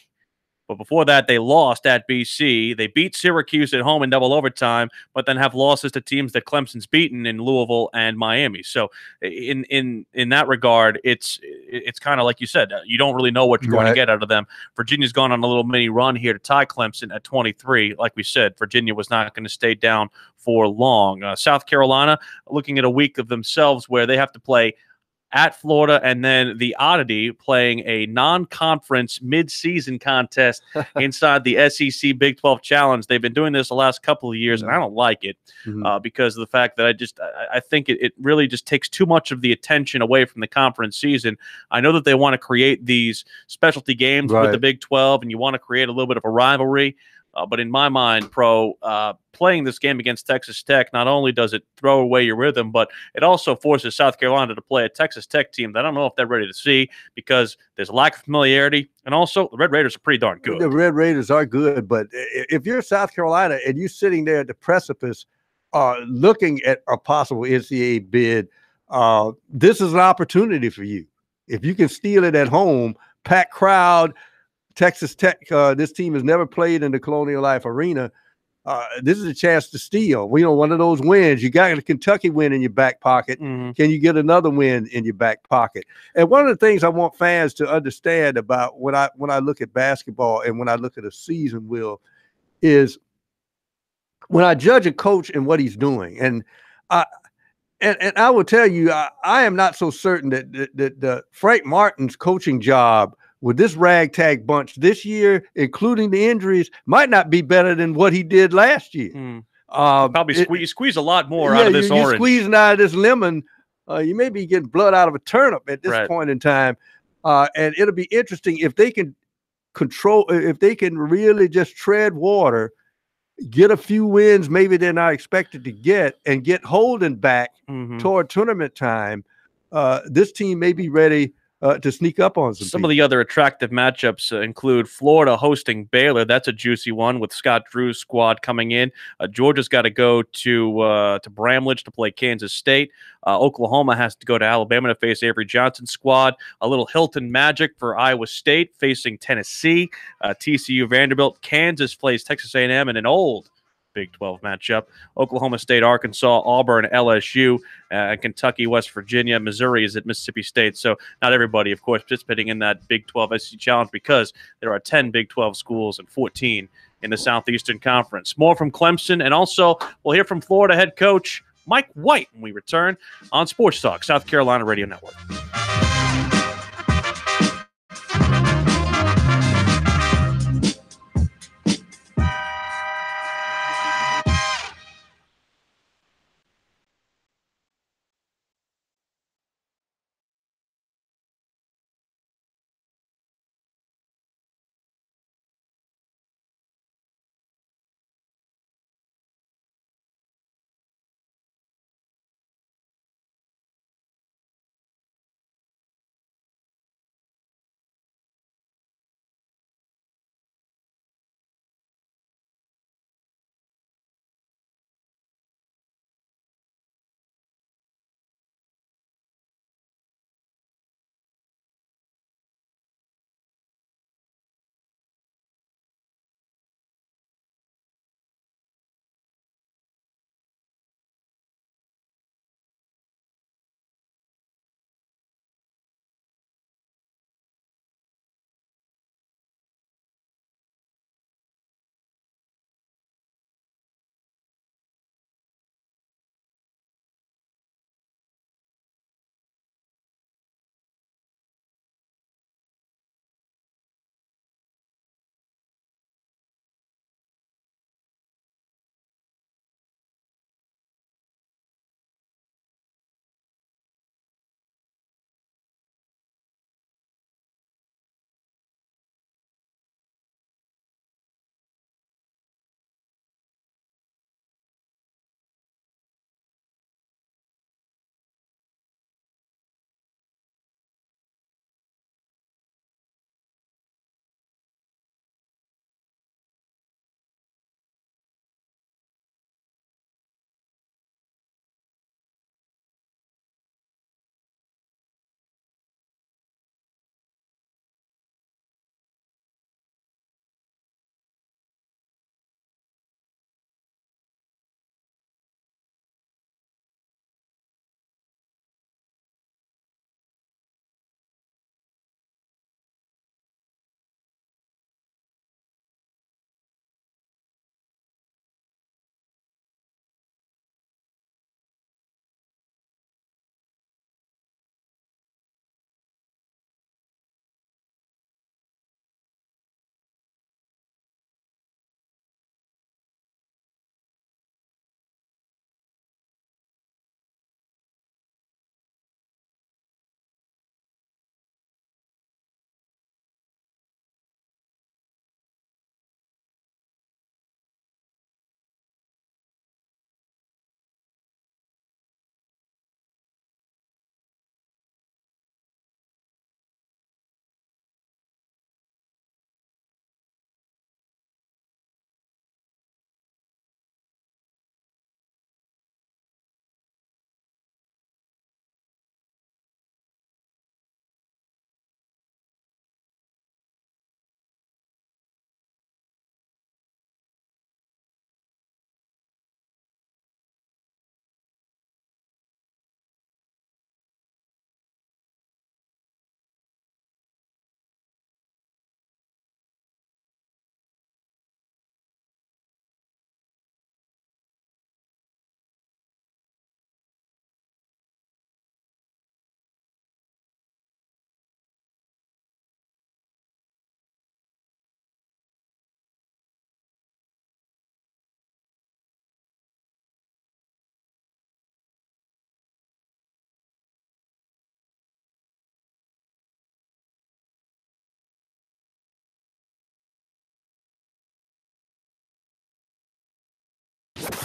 But before that, they lost at BC. They beat Syracuse at home in double overtime, but then have losses to teams that Clemson's beaten in Louisville and Miami. So in that regard, it's kind of like you said, you don't really know what you're going to get out of them. Virginia's gone on a little mini run here to tie Clemson at 23. Like we said, Virginia was not going to stay down for long. South Carolina looking at a week of themselves where they have to play at Florida, and then the oddity playing a non-conference mid-season contest inside the SEC Big 12 Challenge. They've been doing this the last couple of years, and I don't like it because of the fact that I think it really just takes too much of the attention away from the conference season. I know that they want to create these specialty games with the Big 12, and you want to create a little bit of a rivalry. But in my mind, playing this game against Texas Tech, not only does it throw away your rhythm, but it also forces South Carolina to play a Texas Tech team that I don't know if they're ready to see because there's a lack of familiarity. And also, the Red Raiders are pretty darn good. The Red Raiders are good, but if you're South Carolina and you're sitting there at the precipice looking at a possible NCAA bid, this is an opportunity for you. If you can steal it at home, packed crowd, Texas Tech, this team has never played in the Colonial Life Arena. This is a chance to steal. One of those wins. You got a Kentucky win in your back pocket. Can you get another win in your back pocket? And one of the things I want fans to understand about when I look at basketball and when I look at a season, Will, is when I judge a coach and what he's doing. And I will tell you, I am not so certain that Frank Martin's coaching job with this ragtag bunch this year, including the injuries, might not be better than what he did last year. Probably squeeze a lot more out of this orange. You're squeezing out of this lemon. You may be getting blood out of a turnip at this point in time. And it'll be interesting if they can if they can really just tread water, get a few wins maybe they're not expected to get, and get Holden back toward tournament time. This team may be ready to sneak up on some of the other attractive matchups include Florida hosting Baylor. That's a juicy one with Scott Drew's squad coming in. Georgia's got to go to Bramlage to play Kansas State. Oklahoma has to go to Alabama to face Avery Johnson's squad. A little Hilton Magic for Iowa State facing Tennessee. TCU Vanderbilt. Kansas plays Texas A&M in an old Big 12 matchup. Oklahoma State, Arkansas, Auburn, LSU, Kentucky, West Virginia, Missouri is at Mississippi State. So not everybody, of course, participating in that Big 12 SEC Challenge because there are 10 Big 12 schools and 14 in the Southeastern Conference. More from Clemson, and also we'll hear from Florida head coach Mike White when we return on Sports Talk, South Carolina Radio Network.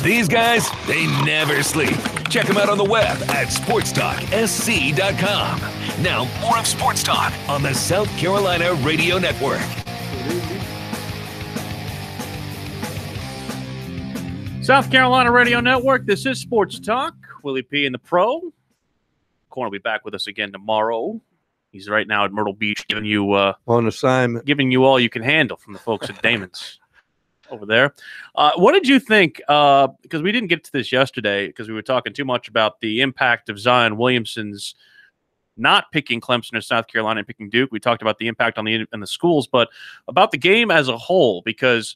These guys, they never sleep. Check them out on the web at SportsTalkSC.com. Now, more of Sports Talk on the South Carolina Radio Network. South Carolina Radio Network, this is Sports Talk. Willie P. and the Pro. Corn will be back with us again tomorrow. He's right now at Myrtle Beach giving you on assignment, giving you all you can handle from the folks at Damon's over there. What did you think? Because we didn't get to this yesterday because we were talking too much about the impact of Zion Williamson's not picking Clemson or South Carolina and picking Duke. We talked about the impact on the schools, but about the game as a whole, because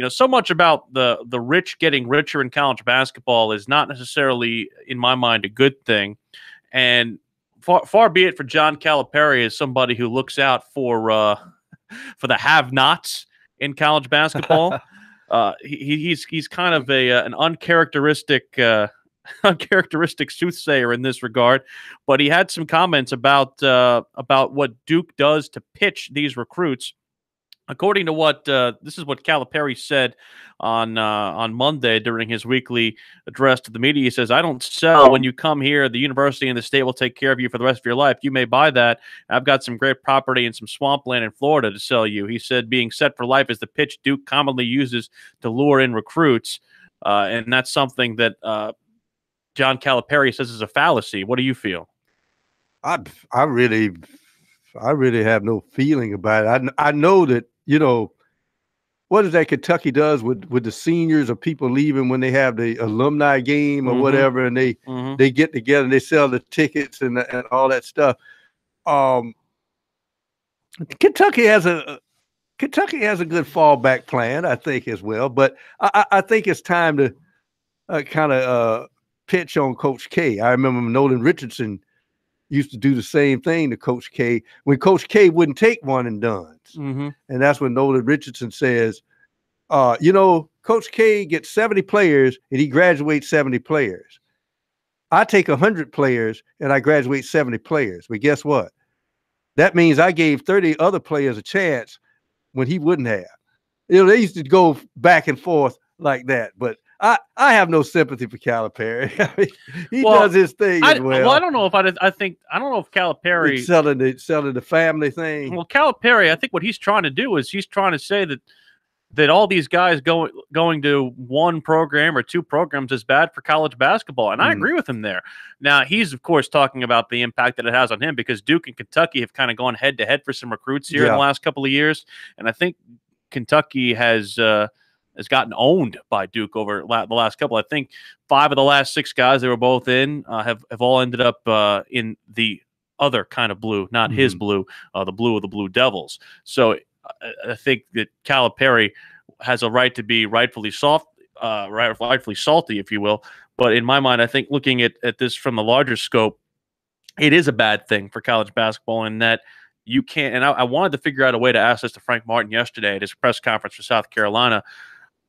so much about the rich getting richer in college basketball is not necessarily, in my mind, a good thing. And far be it for John Calipari as somebody who looks out for the have-nots in college basketball. He's kind of an uncharacteristic soothsayer in this regard, but he had some comments about what Duke does to pitch these recruits. According to what this is what Calipari said on Monday during his weekly address to the media. He says, "I don't sell when you come here. The university and the state will take care of you for the rest of your life. You may buy that. I've got some great property and some swampland in Florida to sell you." He said, "Being set for life is the pitch Duke commonly uses to lure in recruits," and that's something that John Calipari says is a fallacy. What do you feel? I really have no feeling about it. I know that, what is that Kentucky does with the seniors or people leaving when they have the alumni game or whatever, and they get together and they sell the tickets and all that stuff. Kentucky has a good fallback plan, I think, as well. But I think it's time to kind of pitch on Coach K. I remember Nolan Richardson used to do the same thing to Coach K when Coach K wouldn't take one and dones. And that's when Nolan Richardson says, Coach K gets 70 players and he graduates 70 players. I take 100 players and I graduate 70 players. But guess what? That means I gave 30 other players a chance when he wouldn't have. They used to go back and forth like that. But I have no sympathy for Calipari. I mean, he does his thing as well. Well, I don't know if I don't know if Calipari selling the family thing. Well, Calipari, I think what he's trying to do is he's trying to say that all these guys going to one program or two programs is bad for college basketball, and I agree with him there. Now, he's of course talking about the impact that it has on him because Duke and Kentucky have kind of gone head to head for some recruits here in the last couple of years, and I think Kentucky has gotten owned by Duke over the last couple. I think 5 of the last 6 guys they were both in have all ended up in the other kind of blue, not his blue, the blue of the Blue Devils. So I think that Calipari has a right to be rightfully salty, if you will. But in my mind, I think looking at this from the larger scope, it is a bad thing for college basketball in that you can't. And I wanted to figure out a way to ask this to Frank Martin yesterday at his press conference for South Carolina.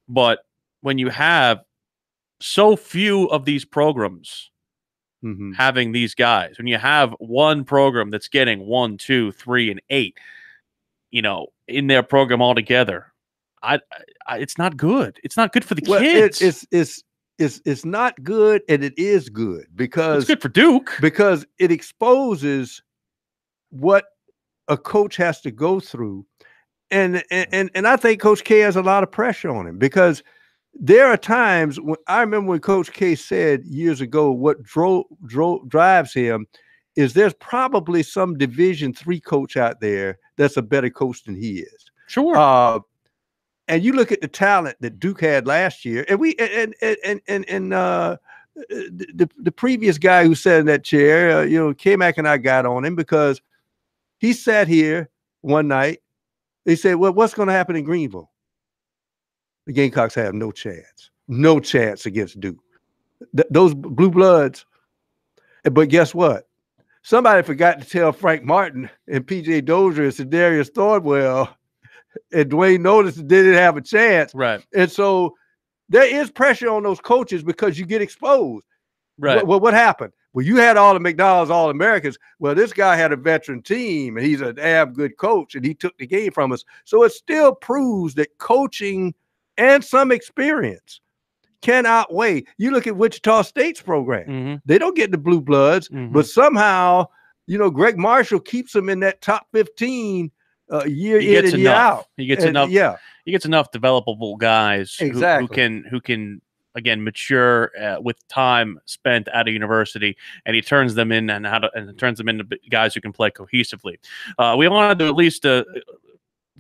But when you have so few of these programs having these guys, when you have one program that's getting 1, 2, 3, and 8, in their program altogether, it's not good. It's not good for the kids. It's not good, and it is good because it's good for Duke because it exposes what a coach has to go through. And I think Coach K has a lot of pressure on him because there are times when I remember when Coach K said years ago, what drives him is there's probably some Division III coach out there that's a better coach than he is. Sure. And you look at the talent that Duke had last year, and the previous guy who sat in that chair, K-Mac and I got on him because he sat here one night. They said, well, what's going to happen in Greenville? The Gamecocks have no chance against Duke. Those blue bloods. But guess what? Somebody forgot to tell Frank Martin and P.J. Dozier and Sedarius Thornwell and Dwayne Notice that they didn't have a chance. Right. And so there is pressure on those coaches because you get exposed. Right. Well, what happened? Well, you had all the McDonald's All-Americans. Well, this guy had a veteran team, and he's a damn good coach, and he took the game from us. So it still proves that coaching and some experience can outweigh. You look at Wichita State's program. Mm-hmm. They don't get the blue bloods, but somehow, Greg Marshall keeps them in that top 15 year in and year out. He gets enough. Yeah, he gets enough developable guys who can again mature with time spent at a university, and he turns them in and turns them into guys who can play cohesively. We wanted to at least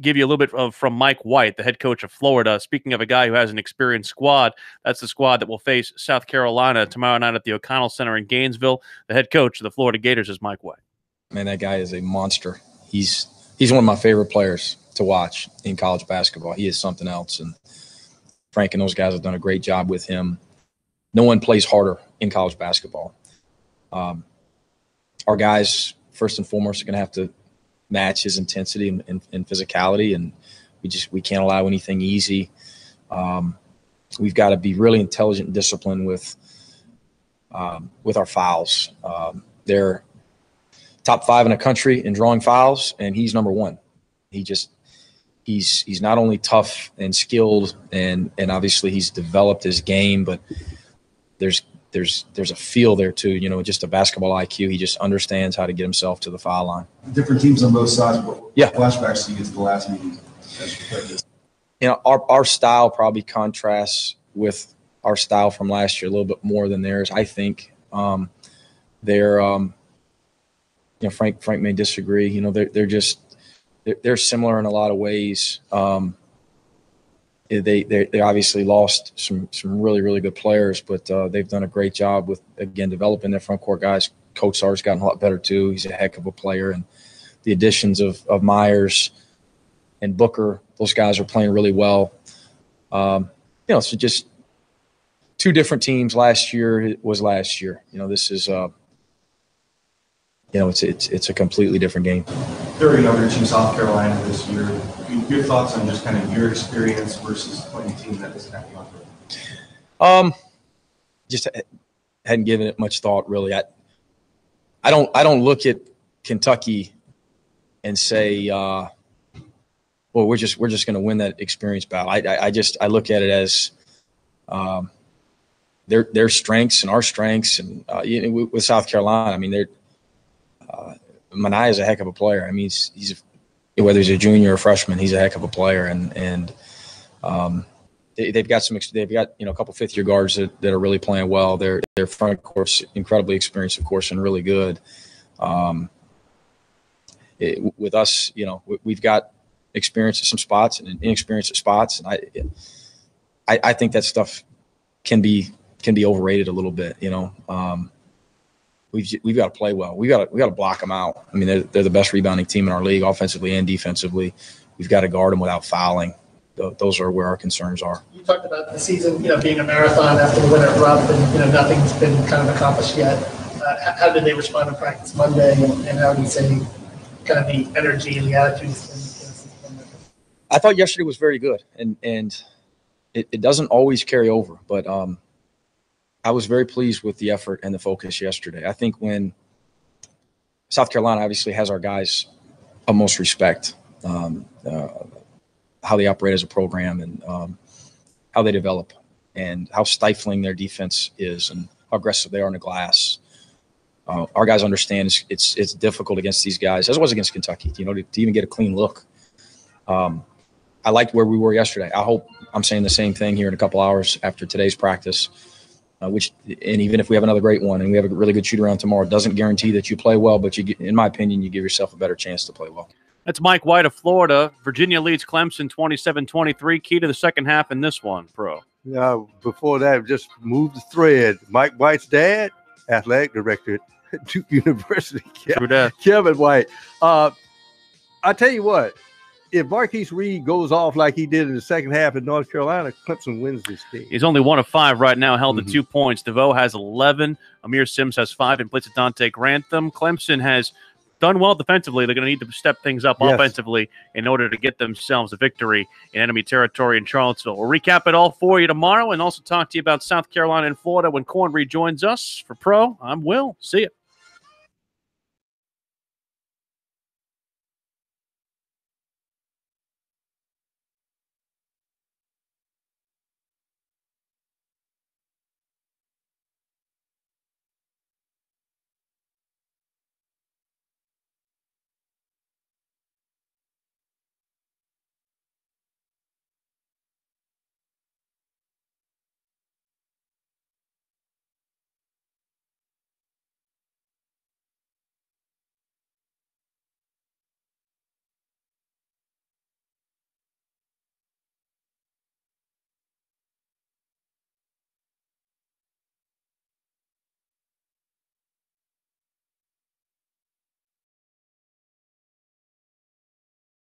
give you a little bit from Mike White, the head coach of Florida. Speaking of a guy who has an experienced squad, that's the squad that will face South Carolina tomorrow night at the O'Connell Center in Gainesville. The head coach of the Florida Gators is Mike White. Man, that guy is a monster. He's one of my favorite players to watch in college basketball. He is something else, and Frank and those guys have done a great job with him. No one plays harder in college basketball. Our guys, first and foremost, are going to have to match his intensity and physicality, and we can't allow anything easy. We've got to be really intelligent and disciplined with our fouls. They're top 5 in the country in drawing fouls, and he's number 1. He's not only tough and skilled, and obviously he's developed his game, but there's a feel there too, just a basketball IQ. He just understands how to get himself to the foul line. Different teams on both sides, but flashbacks you get to the last meeting as you play this. Our style probably contrasts with our style from last year a little bit more than theirs. I think Frank may disagree. They're similar in a lot of ways. They obviously lost some really, really good players, but they've done a great job with, again, developing their front court guys. Coach Sar's gotten a lot better too. He's a heck of a player, and the additions of Myers and Booker, those guys are playing really well. So just 2 different teams. Last year was last year. This is it's a completely different game. They're younger to South Carolina this year. Your thoughts on just kind of your experience versus playing a team that doesn't have younger? Just hadn't given it much thought, really. I don't look at Kentucky and say, well, we're just going to win that experience battle. I look at it as their strengths and our strengths, and with South Carolina, I mean, Manai is a heck of a player. I mean, he's whether he's a junior or a freshman, he's a heck of a player, and they've got a couple 5th-year guards that are really playing well. Their front court's incredibly experienced, of course, and really good. With us, we've got experience at some spots and inexperience at spots, and I think that stuff can be overrated a little bit. We've got to play well. We got to block them out. I mean, they're the best rebounding team in our league, offensively and defensively. We've got to guard them without fouling. Those are where our concerns are. You talked about the season, being a marathon after the winter rough, and nothing's been kind of accomplished yet. How did they respond to practice Monday, and how do you say kind of the energy and the attitude? I thought yesterday was very good, and it doesn't always carry over, but I was very pleased with the effort and the focus yesterday. I think when South Carolina obviously has our guys utmost respect, how they operate as a program, and how they develop, and how stifling their defense is, and how aggressive they are on the glass. Our guys understand it's difficult against these guys, as it was against Kentucky, to even get a clean look. I liked where we were yesterday. I hope I'm saying the same thing here in a couple hours after today's practice. And even if we have another great one and we have a really good shoot around tomorrow, it doesn't guarantee that you play well, but in my opinion, you give yourself a better chance to play well. That's Mike White of Florida. Virginia leads Clemson 27-23. Key to the second half in this one, Pro. Yeah, before that, just move the thread. Mike White's dad, athletic director at Duke University, Kevin White. I tell you what, if Marquise Reed goes off like he did in the second half in North Carolina, Clemson wins this game. He's only 1 of 5 right now, held to 2 points. DeVoe has 11. Amir Sims has 5 in place of Dante Grantham. Clemson has done well defensively. They're going to need to step things up offensively in order to get themselves a victory in enemy territory in Charlottesville. We'll recap it all for you tomorrow and also talk to you about South Carolina and Florida when Corn rejoins us. For Pro, I'm Will. See you.